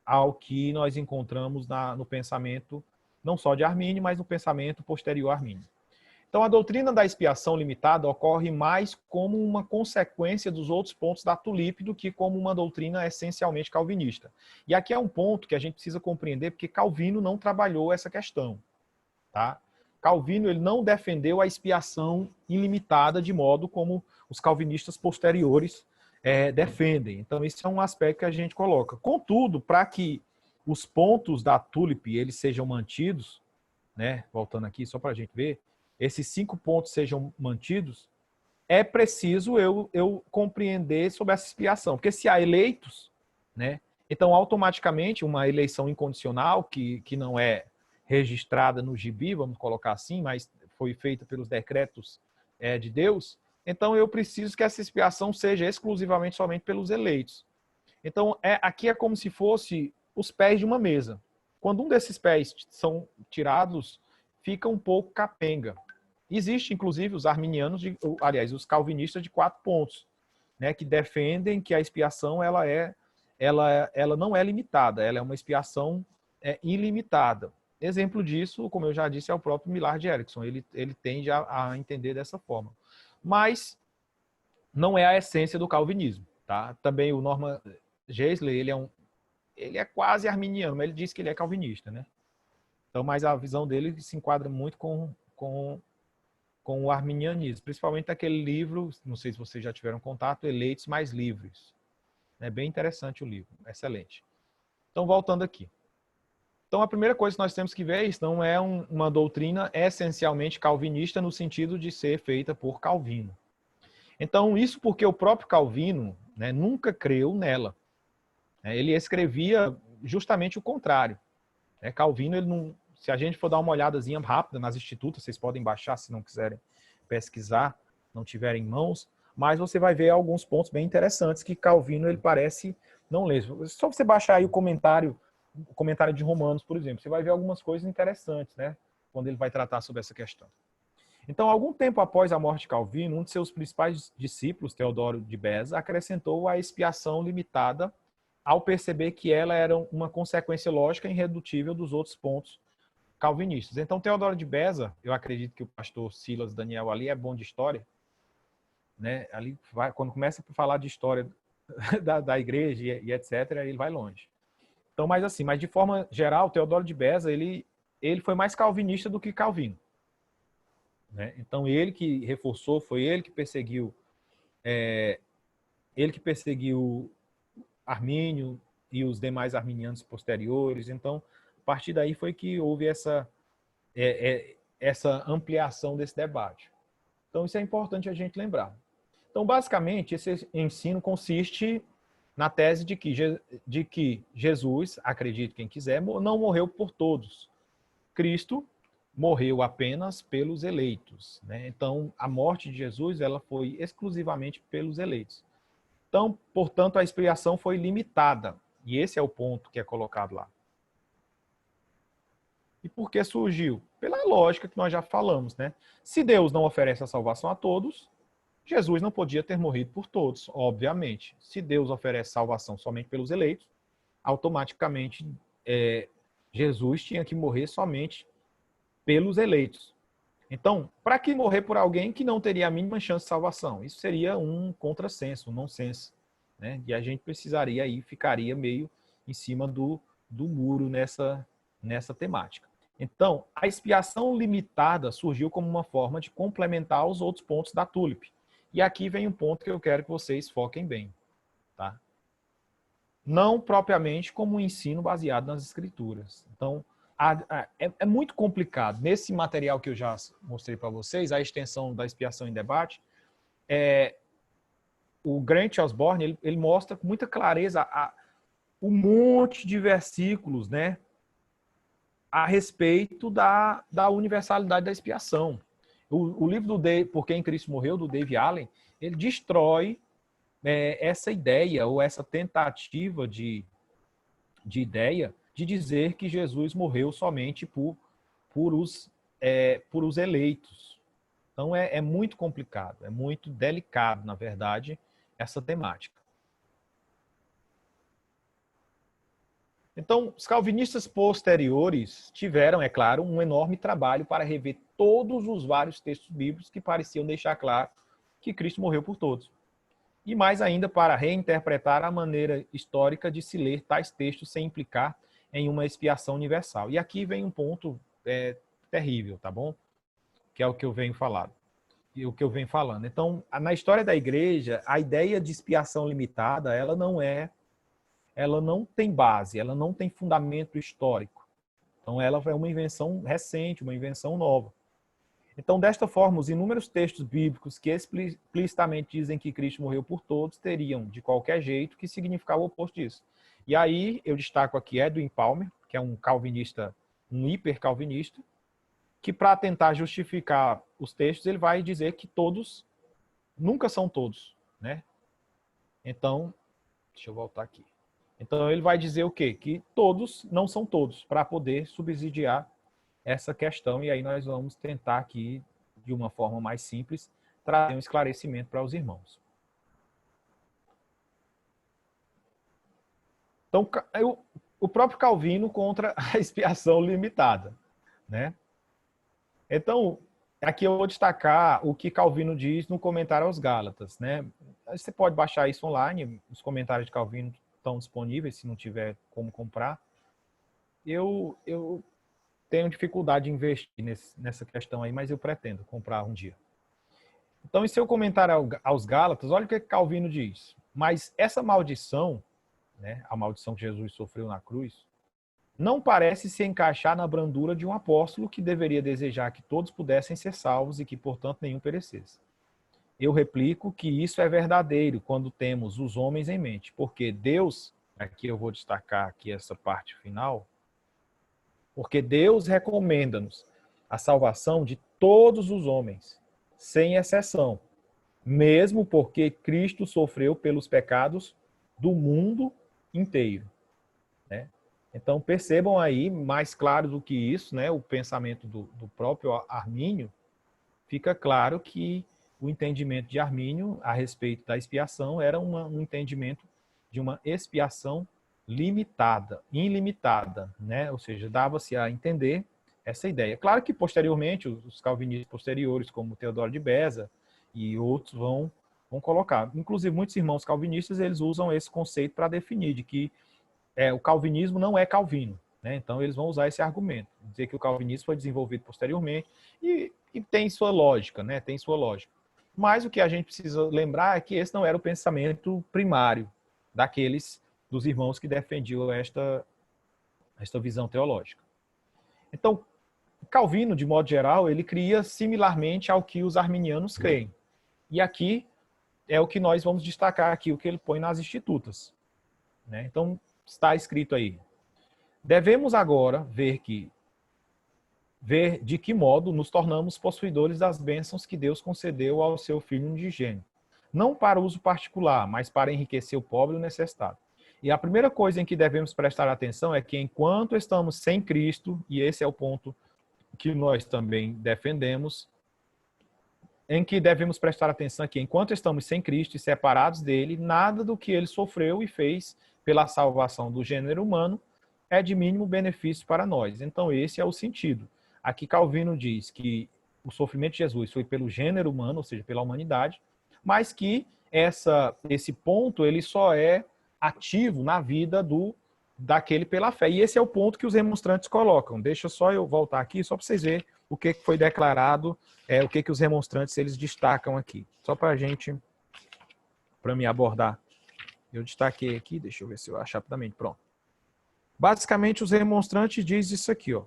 [SPEAKER 1] ao que nós encontramos no pensamento, não só de Armínio, mas no pensamento posterior a Armínio. Então, a doutrina da expiação limitada ocorre mais como uma consequência dos outros pontos da tulipe do que como uma doutrina essencialmente calvinista. E aqui é um ponto que a gente precisa compreender, porque Calvino não trabalhou essa questão, tá? Calvino ele não defendeu a expiação ilimitada de modo como os calvinistas posteriores defendem. Então, esse é um aspecto que a gente coloca. Contudo, para que os pontos da tulipe eles sejam mantidos, né? Voltando aqui só para a gente ver, esses 5 pontos sejam mantidos, é preciso eu compreender sobre essa expiação. Porque se há eleitos, né? Então, automaticamente, uma eleição incondicional, que não é registrada no gibi, vamos colocar assim, mas foi feita pelos decretos de Deus, então eu preciso que essa expiação seja exclusivamente somente pelos eleitos. Então, aqui é como se fosse os pés de uma mesa. Quando um desses pés são tirados, fica um pouco capenga. Existe, inclusive, os arminianos, os calvinistas de 4 pontos, né, que defendem que a expiação ela não é limitada, ela é uma expiação ilimitada. Exemplo disso, como eu já disse, é o próprio Millard Erickson. Ele tende a entender dessa forma. Mas não é a essência do calvinismo. Tá? Também o Norman Geisler, ele é quase arminiano, mas ele diz que ele é calvinista. Né? Então, mas a visão dele se enquadra muito com o arminianismo, principalmente naquele livro, não sei se vocês já tiveram contato, Eleitos Mais Livres. É bem interessante o livro, excelente. Então, voltando aqui. Então, a primeira coisa que nós temos que ver é isso, não é uma doutrina essencialmente calvinista no sentido de ser feita por Calvino. Então, isso porque o próprio Calvino, né, nunca creu nela. Ele escrevia justamente o contrário. Calvino, ele não, se a gente for dar uma olhadazinha rápida nas institutas, vocês podem baixar se não quiserem pesquisar, não tiverem em mãos, mas você vai ver alguns pontos bem interessantes que Calvino ele parece não ler. Só você baixar aí o comentário de Romanos, por exemplo, você vai ver algumas coisas interessantes, né, quando ele vai tratar sobre essa questão. Então, algum tempo após a morte de Calvino, um de seus principais discípulos, Teodoro de Beza, acrescentou a expiação limitada ao perceber que ela era uma consequência lógica e irredutível dos outros pontos calvinistas. Então, Teodoro de Beza, eu acredito que o pastor Silas Daniel ali é bom de história, né? Ali quando começa a falar de história da igreja e etc., ele vai longe. Então, mas de forma geral, Teodoro de Beza, ele foi mais calvinista do que Calvino. Né? Então, ele que reforçou, foi ele que perseguiu Armínio e os demais arminianos posteriores. Então, a partir daí foi que houve essa ampliação desse debate. Então, isso é importante a gente lembrar. Então, basicamente, esse ensino consiste na tese de que Jesus, acredite quem quiser, não morreu por todos. Cristo morreu apenas pelos eleitos. Né? Então, a morte de Jesus ela foi exclusivamente pelos eleitos. Então, portanto, a expiação foi limitada. E esse é o ponto que é colocado lá. E por que surgiu? Pela lógica que nós já falamos. Né? Se Deus não oferece a salvação a todos, Jesus não podia ter morrido por todos, obviamente. Se Deus oferece salvação somente pelos eleitos, automaticamente Jesus tinha que morrer somente pelos eleitos. Então, para que morrer por alguém que não teria a mínima chance de salvação? Isso seria um contrassenso, um nonsense. Né? E a gente precisaria aí, ficaria meio em cima do muro nessa temática. Então, a expiação limitada surgiu como uma forma de complementar os outros pontos da TULIP. E aqui vem um ponto que eu quero que vocês foquem bem. Tá? Não propriamente como um ensino baseado nas escrituras. Então, é muito complicado. Nesse material que eu já mostrei para vocês, a extensão da expiação em debate, o Grant Osborne ele mostra com muita clareza um monte de versículos, né, a respeito da universalidade da expiação. O livro Por Quem Cristo Morreu, do Dave Allen, ele destrói essa ideia ou essa tentativa de ideia de dizer que Jesus morreu somente por os eleitos. Então, é muito complicado, é muito delicado, na verdade, essa temática. Então, os calvinistas posteriores tiveram, é claro, um enorme trabalho para rever todos os vários textos bíblicos que pareciam deixar claro que Cristo morreu por todos. E mais ainda para reinterpretar a maneira histórica de se ler tais textos sem implicar em uma expiação universal. E aqui vem um ponto terrível, tá bom? Que é o que eu venho falando. Então, na história da igreja, a ideia de expiação limitada, ela não tem base, ela não tem fundamento histórico. Então, ela é uma invenção recente, uma invenção nova. Então, desta forma, os inúmeros textos bíblicos que explicitamente dizem que Cristo morreu por todos teriam, de qualquer jeito, que significar o oposto disso. E aí, eu destaco aqui Edwin Palmer, que é um calvinista, um hipercalvinista, que para tentar justificar os textos, ele vai dizer que todos nunca são todos, né? Então, deixa eu voltar aqui. Então ele vai dizer o quê? Que todos não são todos, para poder subsidiar essa questão. E aí nós vamos tentar aqui, de uma forma mais simples, trazer um esclarecimento para os irmãos. Então, o próprio Calvino contra a expiação limitada, né? Então, aqui eu vou destacar o que Calvino diz no comentário aos Gálatas, né? Você pode baixar isso online, os comentários de Calvino estão disponíveis, se não tiver como comprar. Eu tenho dificuldade de investir nessa questão aí, mas eu pretendo comprar um dia. Então, em seu comentário aos Gálatas, olha o que Calvino diz. Mas essa maldição, né, a maldição que Jesus sofreu na cruz, não parece se encaixar na brandura de um apóstolo que deveria desejar que todos pudessem ser salvos e que, portanto, nenhum perecesse. Eu replico que isso é verdadeiro quando temos os homens em mente, porque Deus, aqui eu vou destacar aqui essa parte final, porque Deus recomenda-nos a salvação de todos os homens, sem exceção, mesmo porque Cristo sofreu pelos pecados do mundo inteiro, né? Então, percebam aí, mais claro do que isso, né, o pensamento do próprio Armínio, fica claro que o entendimento de Armínio a respeito da expiação era um entendimento de uma expiação limitada, ilimitada, né? Ou seja, dava-se a entender essa ideia. Claro que, posteriormente, os calvinistas posteriores, como Teodoro de Beza e outros, vão colocar. Inclusive, muitos irmãos calvinistas, eles usam esse conceito para definir de que o calvinismo não é calvino, né? Então eles vão usar esse argumento, dizer que o calvinismo foi desenvolvido posteriormente e tem sua lógica, né? Tem sua lógica. Mas o que a gente precisa lembrar é que esse não era o pensamento primário dos irmãos que defendiam esta visão teológica. Então, Calvino, de modo geral, ele cria similarmente ao que os arminianos creem. E aqui é o que nós vamos destacar aqui, o que ele põe nas Institutas, né? Então, está escrito aí. Devemos agora ver de que modo nos tornamos possuidores das bênçãos que Deus concedeu ao seu Filho unigênito, não para uso particular, mas para enriquecer o pobre e o necessitado. E a primeira coisa em que devemos prestar atenção é que enquanto estamos sem Cristo, e esse é o ponto que nós também defendemos, em que devemos prestar atenção aqui, enquanto estamos sem Cristo e separados dele, nada do que ele sofreu e fez pela salvação do gênero humano é de mínimo benefício para nós. Então, esse é o sentido. Aqui Calvino diz que o sofrimento de Jesus foi pelo gênero humano, ou seja, pela humanidade, mas que esse ponto ele só é ativo na vida daquele pela fé. E esse é o ponto que os remonstrantes colocam. Deixa só eu voltar aqui, só para vocês verem o que foi declarado, o que os remonstrantes eles destacam aqui. Só para me abordar. Eu destaquei aqui, deixa eu ver se eu acho rapidamente. Pronto. Basicamente, os remonstrantes dizem isso aqui, ó.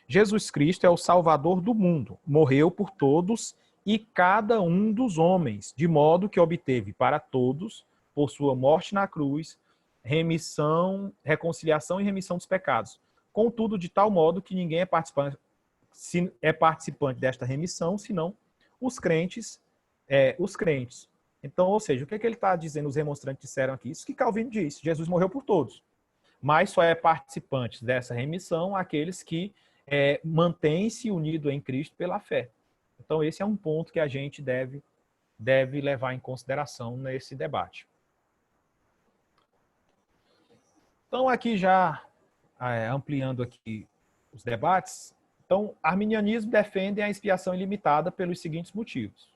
[SPEAKER 1] Jesus Cristo é o Salvador do mundo, morreu por todos e cada um dos homens, de modo que obteve para todos, por sua morte na cruz, reconciliação e remissão dos pecados. Contudo, de tal modo que ninguém é participante desta remissão, senão os crentes. Então, ou seja, o que ele está dizendo, os remonstrantes disseram aqui? Isso que Calvino disse, Jesus morreu por todos. Mas só é participante dessa remissão aqueles que mantêm-se unidos em Cristo pela fé. Então, esse é um ponto que a gente deve levar em consideração nesse debate. Então, aqui já ampliando aqui os debates, então, arminianismo defende a expiação ilimitada pelos seguintes motivos.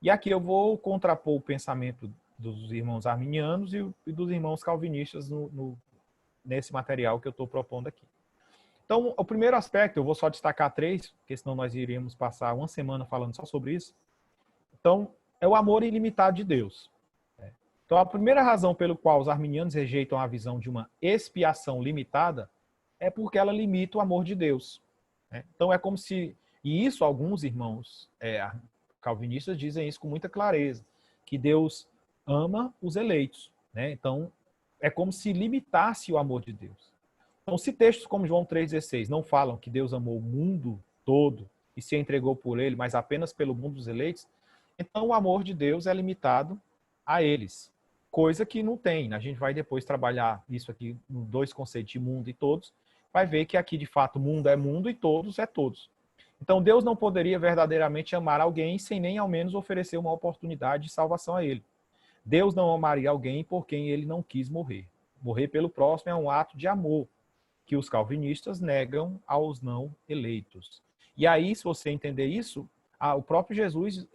[SPEAKER 1] E aqui eu vou contrapor o pensamento dos irmãos arminianos e dos irmãos calvinistas nesse material que eu estou propondo aqui. Então, o primeiro aspecto, eu vou só destacar 3, porque senão nós iríamos passar uma semana falando só sobre isso. Então, é o amor ilimitado de Deus. Então, a primeira razão pelo qual os arminianos rejeitam a visão de uma expiação limitada é porque ela limita o amor de Deus. Então, é como se... E isso, alguns irmãos calvinistas dizem isso com muita clareza, que Deus ama os eleitos. Então, é como se limitasse o amor de Deus. Então, se textos como João 3,16 não falam que Deus amou o mundo todo e se entregou por ele, mas apenas pelo mundo dos eleitos, então o amor de Deus é limitado a eles. coisa que não tem. A gente vai depois trabalhar isso aqui nos dois conceitos de mundo e todos, vai ver que aqui, de fato, mundo é mundo e todos é todos. Então, Deus não poderia verdadeiramente amar alguém sem nem ao menos oferecer uma oportunidade de salvação a ele. Deus não amaria alguém por quem ele não quis morrer. Morrer pelo próximo é um ato de amor que os calvinistas negam aos não eleitos. E aí, se você entender isso, o próprio Jesus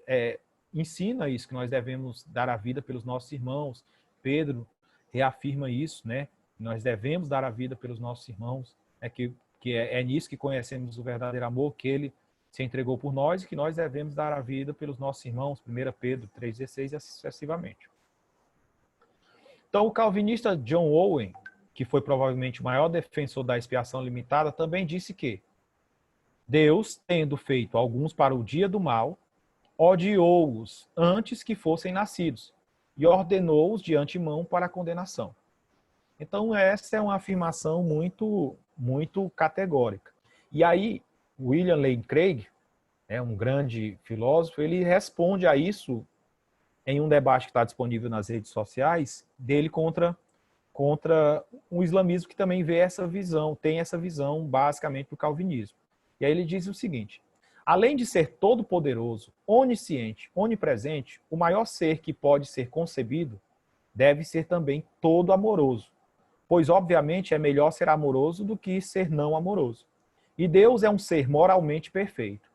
[SPEAKER 1] ensina isso, que nós devemos dar a vida pelos nossos irmãos. Pedro reafirma isso, né? Nós devemos dar a vida pelos nossos irmãos, que é nisso que conhecemos o verdadeiro amor, que ele se entregou por nós e que nós devemos dar a vida pelos nossos irmãos, 1 Pedro 3,16 e assim sucessivamente. Então, o calvinista John Owen, que foi provavelmente o maior defensor da expiação limitada, também disse que Deus, tendo feito alguns para o dia do mal, odiou-os antes que fossem nascidos e ordenou-os de antemão para a condenação. Então, essa é uma afirmação muito, muito categórica. E aí, William Lane Craig, um grande filósofo, ele responde a isso em um debate que está disponível nas redes sociais, dele contra o islamismo, que também vê essa visão, tem essa visão basicamente do calvinismo. E aí ele diz o seguinte: além de ser todo-poderoso, onisciente, onipresente, o maior ser que pode ser concebido deve ser também todo amoroso, pois obviamente é melhor ser amoroso do que ser não amoroso. E Deus é um ser moralmente perfeito.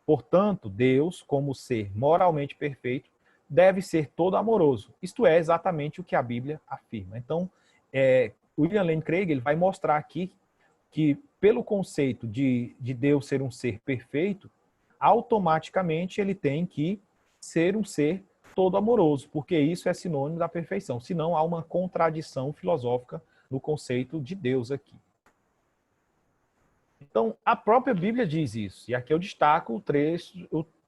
[SPEAKER 1] Portanto, Deus, como ser moralmente perfeito, deve ser todo amoroso. Isto é exatamente o que a Bíblia afirma. Então, William Lane Craig ele vai mostrar aqui que, pelo conceito de Deus ser um ser perfeito, automaticamente ele tem que ser um ser todo amoroso, porque isso é sinônimo da perfeição. Senão, há uma contradição filosófica no conceito de Deus aqui. Então, a própria Bíblia diz isso. E aqui eu destaco o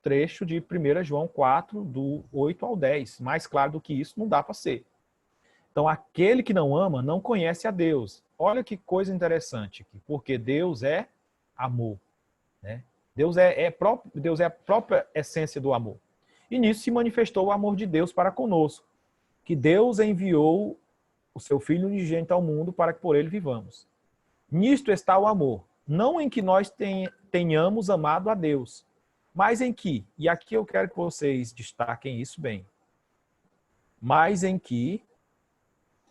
[SPEAKER 1] trecho de 1 João 4, do 8 ao 10. Mais claro do que isso, não dá para ser. Então, aquele que não ama não conhece a Deus. Olha que coisa interessante aqui, porque Deus é amor. Né? Deus é a própria essência do amor. E nisso se manifestou o amor de Deus para conosco, que Deus enviou o seu Filho unigênito ao mundo para que por ele vivamos. Nisto está o amor, não em que nós tenhamos amado a Deus, mas em que, e aqui eu quero que vocês destaquem isso bem, mas em que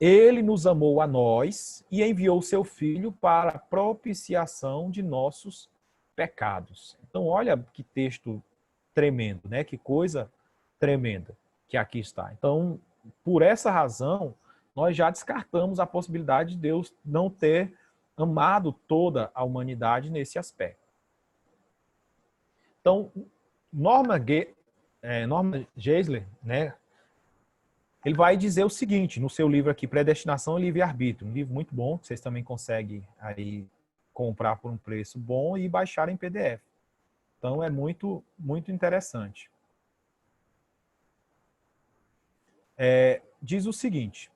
[SPEAKER 1] ele nos amou a nós e enviou seu Filho para a propiciação de nossos pecados. Então, olha que texto tremendo, né? Que coisa tremenda que aqui está. Então, por essa razão, nós já descartamos a possibilidade de Deus não ter amado toda a humanidade nesse aspecto. Então, Norman Geisler, né? Ele vai dizer o seguinte, no seu livro aqui, Predestinação e Livre-Arbítrio, um livro muito bom, que vocês também conseguem aí comprar por um preço bom e baixar em PDF. Então, é muito, muito interessante. Diz o seguinte: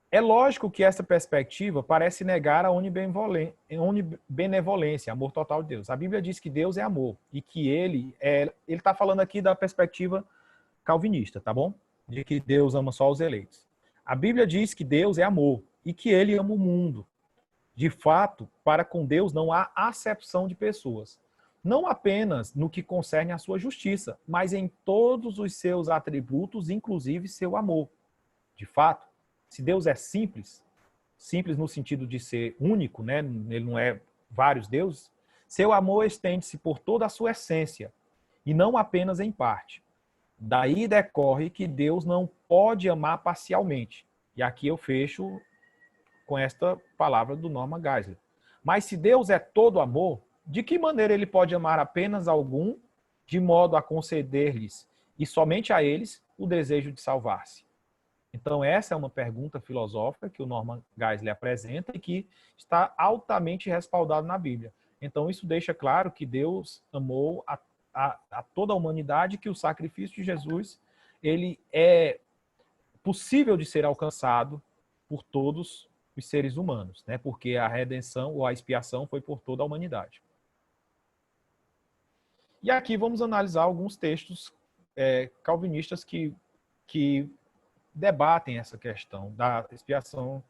[SPEAKER 1] é lógico que essa perspectiva parece negar a onibenevolência, amor total de Deus. A Bíblia diz que Deus é amor e que ele está falando aqui da perspectiva calvinista, tá bom? De que Deus ama só os eleitos. A Bíblia diz que Deus é amor e que ele ama o mundo. De fato, para com Deus não há acepção de pessoas. Não apenas no que concerne à sua justiça, mas em todos os seus atributos, inclusive seu amor. De fato, se Deus é simples no sentido de ser único, né? Ele não é vários deuses, seu amor estende-se por toda a sua essência e não apenas em parte. Daí decorre que Deus não pode amar parcialmente. E aqui eu fecho com esta palavra do Norman Geisler. Mas se Deus é todo amor, de que maneira ele pode amar apenas algum, de modo a conceder-lhes, e somente a eles, o desejo de salvar-se? Então, essa é uma pergunta filosófica que o Norman Geisler apresenta e que está altamente respaldada na Bíblia. Então, isso deixa claro que Deus amou a toda a humanidade, que o sacrifício de Jesus ele é possível de ser alcançado por todos os seres humanos, né? Porque a redenção ou a expiação foi por toda a humanidade. E aqui vamos analisar alguns textos calvinistas que debatem essa questão da expiação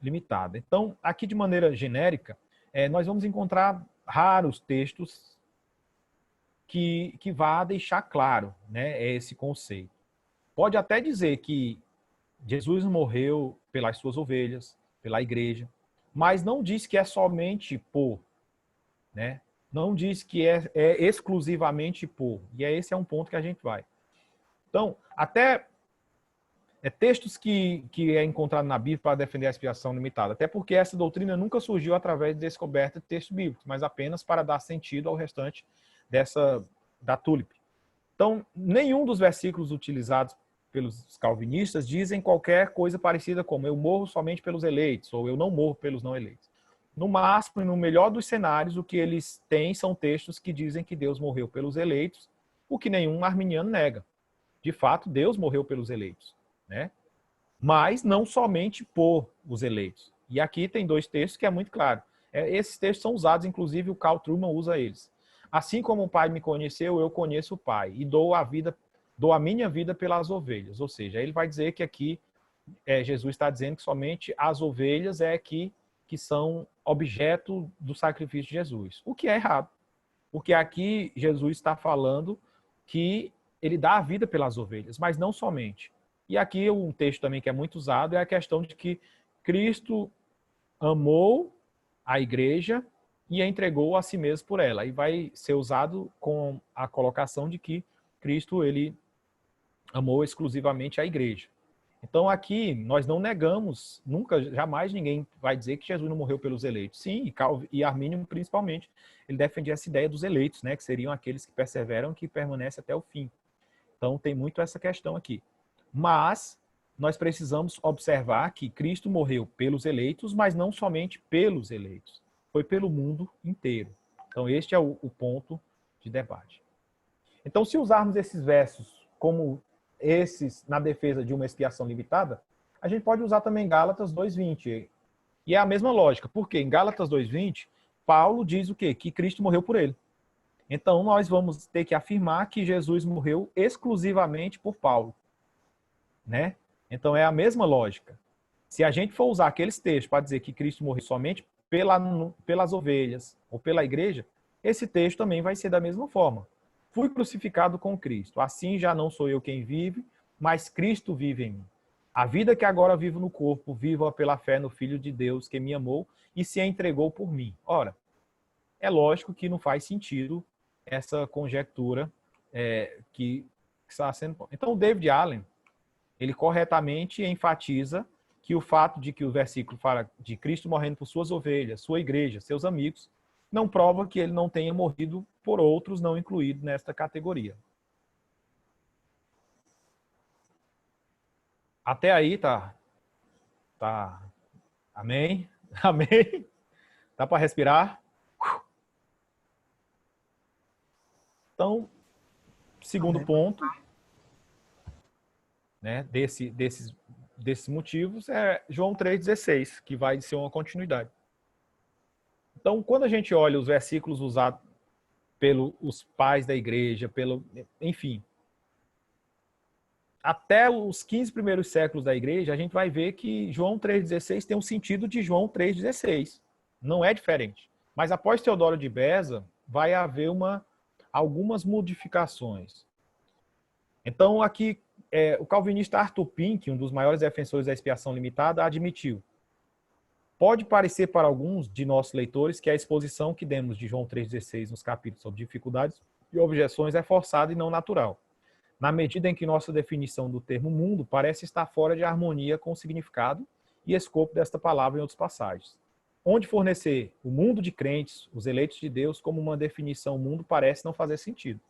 [SPEAKER 1] limitada. Então, aqui de maneira genérica, nós vamos encontrar raros textos que vá deixar claro, né, esse conceito. Pode até dizer que Jesus morreu pelas suas ovelhas, pela igreja, mas não diz que é somente por, né? Não diz que é exclusivamente por. E esse é um ponto que a gente vai. Então, até textos que é encontrado na Bíblia para defender a expiação limitada, até porque essa doutrina nunca surgiu através de descoberta de textos bíblicos, mas apenas para dar sentido ao restante da tulip. Então, nenhum dos versículos utilizados pelos calvinistas dizem qualquer coisa parecida como eu morro somente pelos eleitos, ou eu não morro pelos não eleitos. No máximo, e no melhor dos cenários, o que eles têm são textos que dizem que Deus morreu pelos eleitos, o que nenhum arminiano nega. De fato, Deus morreu pelos eleitos, né? Mas não somente por os eleitos. E aqui tem dois textos que é muito claro. Esses textos são usados, inclusive o Carl Trueman usa eles. Assim como o Pai me conheceu, eu conheço o Pai, e dou a minha vida pelas ovelhas. Ou seja, ele vai dizer que aqui Jesus está dizendo que somente as ovelhas que são objeto do sacrifício de Jesus. O que é errado. Porque aqui Jesus está falando que ele dá a vida pelas ovelhas, mas não somente. E aqui um texto também que é muito usado é a questão de que Cristo amou a igreja e entregou a si mesmo por ela. E vai ser usado com a colocação de que Cristo, ele amou exclusivamente a igreja. Então aqui nós não negamos, nunca, jamais ninguém vai dizer que Jesus não morreu pelos eleitos. Sim, e Armínio principalmente, ele defendia essa ideia dos eleitos, né, que seriam aqueles que perseveram, que permanecem até o fim. Então tem muito essa questão aqui. Mas nós precisamos observar que Cristo morreu pelos eleitos, mas não somente pelos eleitos. Foi pelo mundo inteiro. Então este é o ponto de debate. Então se usarmos esses versos como esses na defesa de uma expiação limitada, a gente pode usar também Gálatas 2:20. E é a mesma lógica. Porque em Gálatas 2:20, Paulo diz o quê? Que Cristo morreu por ele. Então nós vamos ter que afirmar que Jesus morreu exclusivamente por Paulo, né? Então é a mesma lógica. Se a gente for usar aqueles textos para dizer que Cristo morreu somente pelas ovelhas ou pela igreja, esse texto também vai ser da mesma forma. Fui crucificado com Cristo. Assim já não sou eu quem vive, mas Cristo vive em mim. A vida que agora vivo no corpo, vivo pela fé no Filho de Deus que me amou e se entregou por mim. Ora, é lógico que não faz sentido essa conjectura que está sendo... Então, o David Allen, ele corretamente enfatiza que o fato de que o versículo fala de Cristo morrendo por suas ovelhas, sua igreja, seus amigos, não prova que ele não tenha morrido por outros não incluídos nesta categoria. Até aí tá. Amém? Amém? Dá para respirar? Então, segundo ponto, né, desses motivos é João 3,16, que vai ser uma continuidade. Então, quando a gente olha os versículos usados pelos pais da igreja, enfim, até os 15 primeiros séculos da igreja, a gente vai ver que João 3,16 tem um sentido de João 3,16. Não é diferente. Mas após Teodoro de Beza, vai haver algumas modificações. Então, aqui, o calvinista Arthur Pink, um dos maiores defensores da expiação limitada, admitiu: pode parecer para alguns de nossos leitores que a exposição que demos de João 3,16 nos capítulos sobre dificuldades e objeções é forçada e não natural, na medida em que nossa definição do termo mundo parece estar fora de harmonia com o significado e escopo desta palavra em outras passagens. Onde fornecer o mundo de crentes, os eleitos de Deus, como uma definição mundo parece não fazer sentido.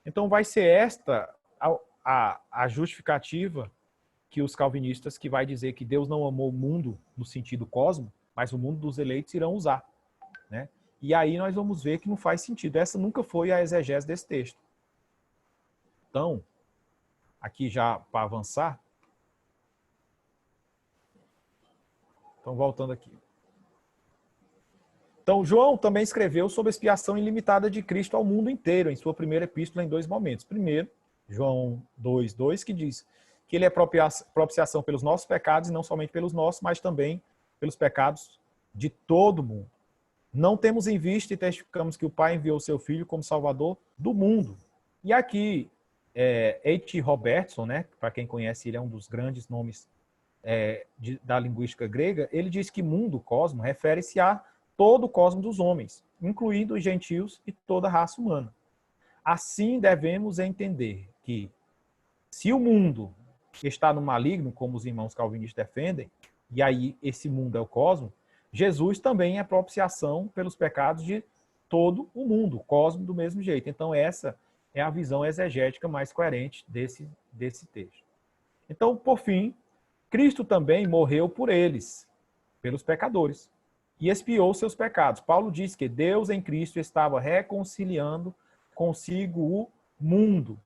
[SPEAKER 1] Então vai ser esta a justificativa que os calvinistas, que vai dizer que Deus não amou o mundo no sentido cosmo, mas o mundo dos eleitos irão usar, né? E aí nós vamos ver que não faz sentido. Essa nunca foi a exegese desse texto. Então, aqui já para avançar. Então, voltando aqui. Então, João também escreveu sobre a expiação ilimitada de Cristo ao mundo inteiro, em sua primeira epístola, em 2 momentos. Primeiro, João 2:2, que diz que ele é propiciação pelos nossos pecados, e não somente pelos nossos, mas também pelos pecados de todo mundo. Não temos em vista e testificamos que o Pai enviou o seu Filho como Salvador do mundo. E aqui, H. Robertson, né, para quem conhece, ele é um dos grandes nomes da linguística grega, ele diz que mundo, cosmo, refere-se a todo o cosmo dos homens, incluindo os gentios e toda a raça humana. Assim, devemos entender que, se o mundo está no maligno, como os irmãos calvinistas defendem, e aí esse mundo é o cosmo, Jesus também é propiciação pelos pecados de todo o mundo, cosmo do mesmo jeito. Então essa é a visão exegética mais coerente desse texto. Então, por fim, Cristo também morreu por eles, pelos pecadores, e expiou seus pecados. Paulo diz que Deus em Cristo estava reconciliando consigo o mundo,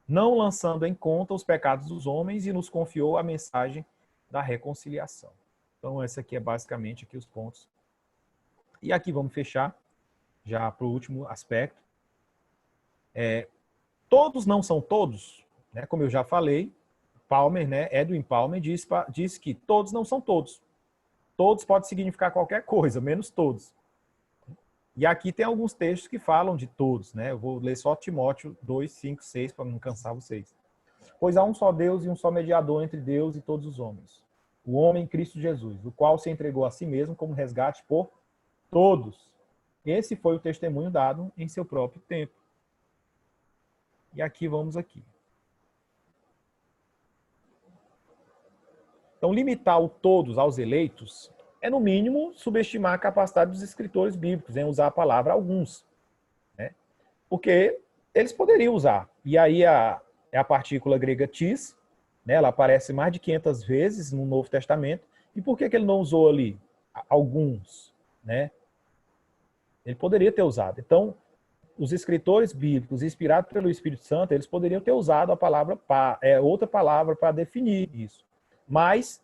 [SPEAKER 1] não lançando em conta os pecados dos homens, e nos confiou a mensagem da reconciliação. Então, esse aqui é basicamente aqui os pontos. E aqui vamos fechar, já para o último aspecto. Todos não são todos, né? Como eu já falei, Palmer, né, Edwin Palmer diz que todos não são todos. Todos pode significar qualquer coisa, menos todos. E aqui tem alguns textos que falam de todos, né? Eu vou ler só Timóteo 2, 5, 6, para não cansar vocês. Pois há um só Deus e um só mediador entre Deus e todos os homens, o homem Cristo Jesus, o qual se entregou a si mesmo como resgate por todos. Esse foi o testemunho dado em seu próprio tempo. E aqui vamos aqui. Então, limitar o todos aos eleitos é, no mínimo, subestimar a capacidade dos escritores bíblicos em usar a palavra alguns, né? Porque eles poderiam usar. E aí é a partícula grega tis, né? Ela aparece mais de 500 vezes no Novo Testamento. E por que ele não usou ali alguns, né? Ele poderia ter usado. Então, os escritores bíblicos, inspirados pelo Espírito Santo, eles poderiam ter usado a palavra outra palavra para definir isso. Mas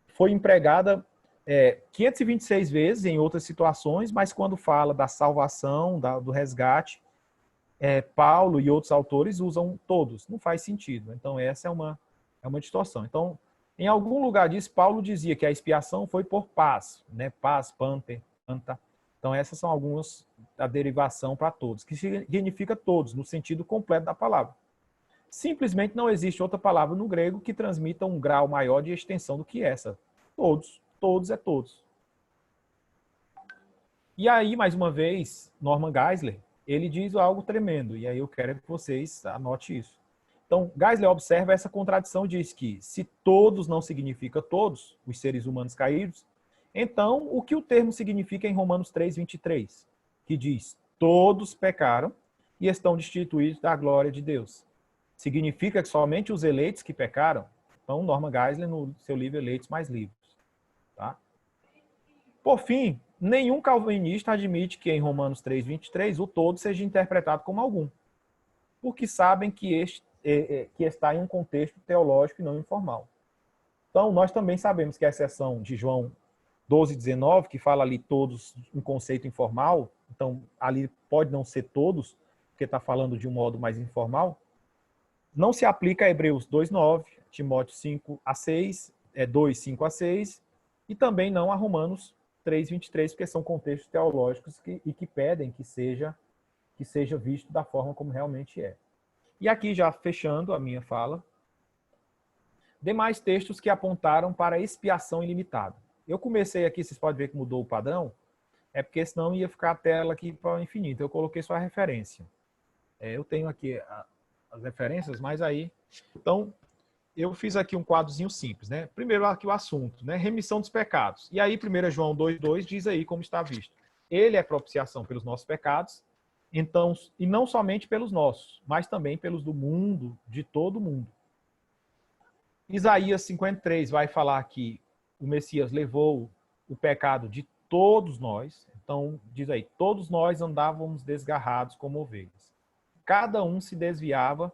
[SPEAKER 1] foi empregada 526 vezes em outras situações, mas quando fala da salvação, do resgate, Paulo e outros autores usam todos. Não faz sentido. Então, essa é uma distorção. Então, em algum lugar disso, Paulo dizia que a expiação foi por paz, né? Paz, panta. Então, essas são algumas da derivação para todos, que significa todos, no sentido completo da palavra. Simplesmente não existe outra palavra no grego que transmita um grau maior de extensão do que essa. Todos é todos. E aí, mais uma vez, Norman Geisler, ele diz algo tremendo, e aí eu quero que vocês anotem isso. Então, Geisler observa essa contradição, diz que se todos não significa todos, os seres humanos caídos, então o que o termo significa em Romanos 3, 23, que diz, todos pecaram e estão destituídos da glória de Deus. Significa que somente os eleitos que pecaram? Então, Norman Geisler, no seu livro Eleitos mais Livres. Tá? Por fim, nenhum calvinista admite que em Romanos 3, 23, o todo seja interpretado como algum, porque sabem que está em um contexto teológico e não informal. Então, nós também sabemos que a exceção de João 12, 19, que fala ali todos um conceito informal, então ali pode não ser todos, porque está falando de um modo mais informal, não se aplica a Hebreus 2:9, Timóteo 5:6, 2:5-6, e também não a Romanos 3:23, porque são contextos teológicos que pedem que seja visto da forma como realmente é. E aqui, já fechando a minha fala, demais textos que apontaram para expiação ilimitada. Eu comecei aqui, vocês podem ver que mudou o padrão, é porque senão ia ficar a tela aqui para o infinito. Eu coloquei só a referência. Eu tenho aqui as referências, mas aí... Então, eu fiz aqui um quadrozinho simples, né? Primeiro aqui o assunto, né? Remissão dos pecados. E aí, 1 João 2:2 diz aí como está visto. Ele é propiciação pelos nossos pecados, então, e não somente pelos nossos, mas também pelos do mundo, de todo mundo. Isaías 53 vai falar que o Messias levou o pecado de todos nós. Então, diz aí, todos nós andávamos desgarrados como ovelhas. Cada um se desviava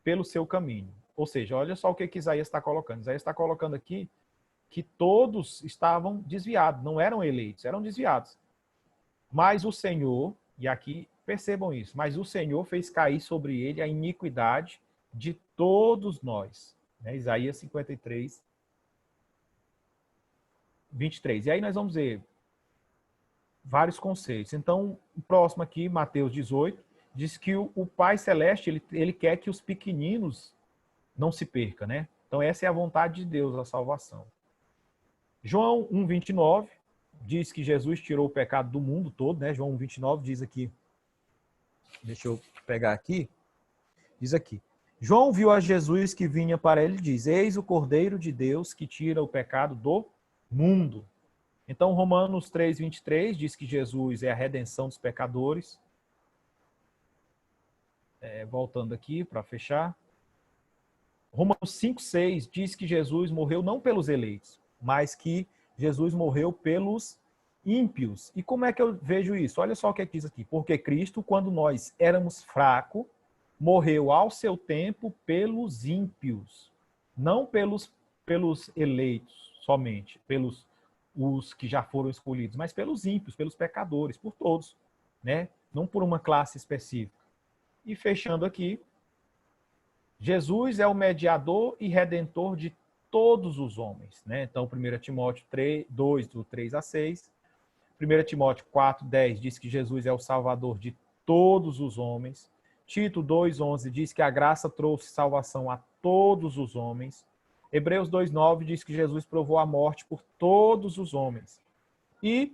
[SPEAKER 1] pelo seu caminho. Ou seja, olha só o que Isaías está colocando. Isaías está colocando aqui que todos estavam desviados, não eram eleitos, eram desviados. Mas o Senhor, e aqui percebam isso, mas o Senhor fez cair sobre ele a iniquidade de todos nós. né? Isaías 53, 23. E aí nós vamos ver vários conceitos. Então, o próximo aqui, Mateus 18, diz que o Pai Celeste, ele quer que os pequeninos não se percam, né? Então, essa é a vontade de Deus, a salvação. João 1,29 diz que Jesus tirou o pecado do mundo todo, né? João 1,29 diz aqui, deixa eu pegar aqui, diz aqui, João viu a Jesus que vinha para ele e diz, eis o Cordeiro de Deus que tira o pecado do mundo. Então, Romanos 3,23 diz que Jesus é a redenção dos pecadores. Voltando aqui para fechar. Romanos 5,6 diz que Jesus morreu não pelos eleitos, mas que Jesus morreu pelos ímpios. E como é que eu vejo isso? Olha só o que diz aqui. Porque Cristo, quando nós éramos fracos, morreu ao seu tempo pelos ímpios. Não pelos eleitos somente, pelos os que já foram escolhidos, mas pelos ímpios, pelos pecadores, por todos, né? Não por uma classe específica. E fechando aqui, Jesus é o mediador e redentor de todos os homens, né? Então, 1 Timóteo 2, do 3 a 6, 1 Timóteo 4, 10 diz que Jesus é o salvador de todos os homens, Tito 2, 11 diz que a graça trouxe salvação a todos os homens, Hebreus 2,9 diz que Jesus provou a morte por todos os homens. E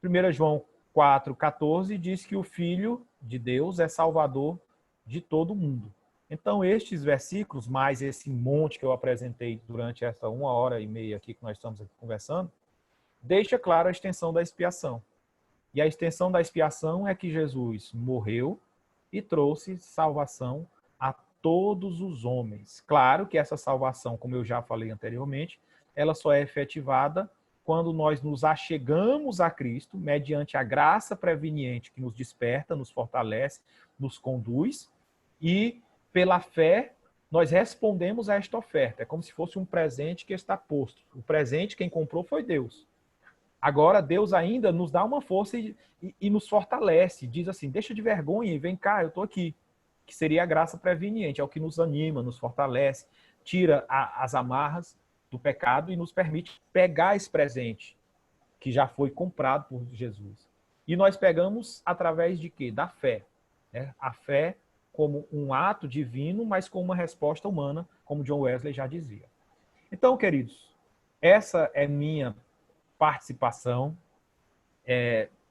[SPEAKER 1] 1 João 4,14 diz que o Filho de Deus é salvador de todo mundo. Então, estes versículos, mais esse monte que eu apresentei durante essa 1h30 aqui que nós estamos aqui conversando, deixa clara a extensão da expiação. E a extensão da expiação é que Jesus morreu e trouxe salvação a todos os homens. Claro que essa salvação, como eu já falei anteriormente, ela só é efetivada quando nós nos achegamos a Cristo, mediante a graça preveniente que nos desperta, nos fortalece, nos conduz, e pela fé nós respondemos a esta oferta. É como se fosse um presente que está posto. O presente, quem comprou foi Deus. Agora, Deus ainda nos dá uma força e nos fortalece. Diz assim, deixa de vergonha e vem cá, eu estou aqui. Que seria a graça preveniente, é o que nos anima, nos fortalece, tira as amarras do pecado e nos permite pegar esse presente que já foi comprado por Jesus. E nós pegamos através de quê? Da fé. Né? A fé como um ato divino, mas com uma resposta humana, como John Wesley já dizia. Então, queridos, essa é minha participação.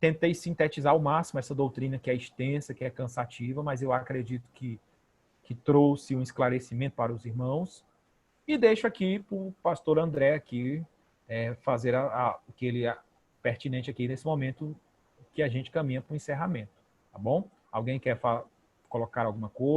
[SPEAKER 1] Tentei sintetizar ao máximo essa doutrina que é extensa, que é cansativa, mas eu acredito que trouxe um esclarecimento para os irmãos. E deixo aqui para o pastor André aqui, fazer o que ele é pertinente aqui nesse momento que a gente caminha para o encerramento. Tá bom? Alguém quer colocar alguma coisa?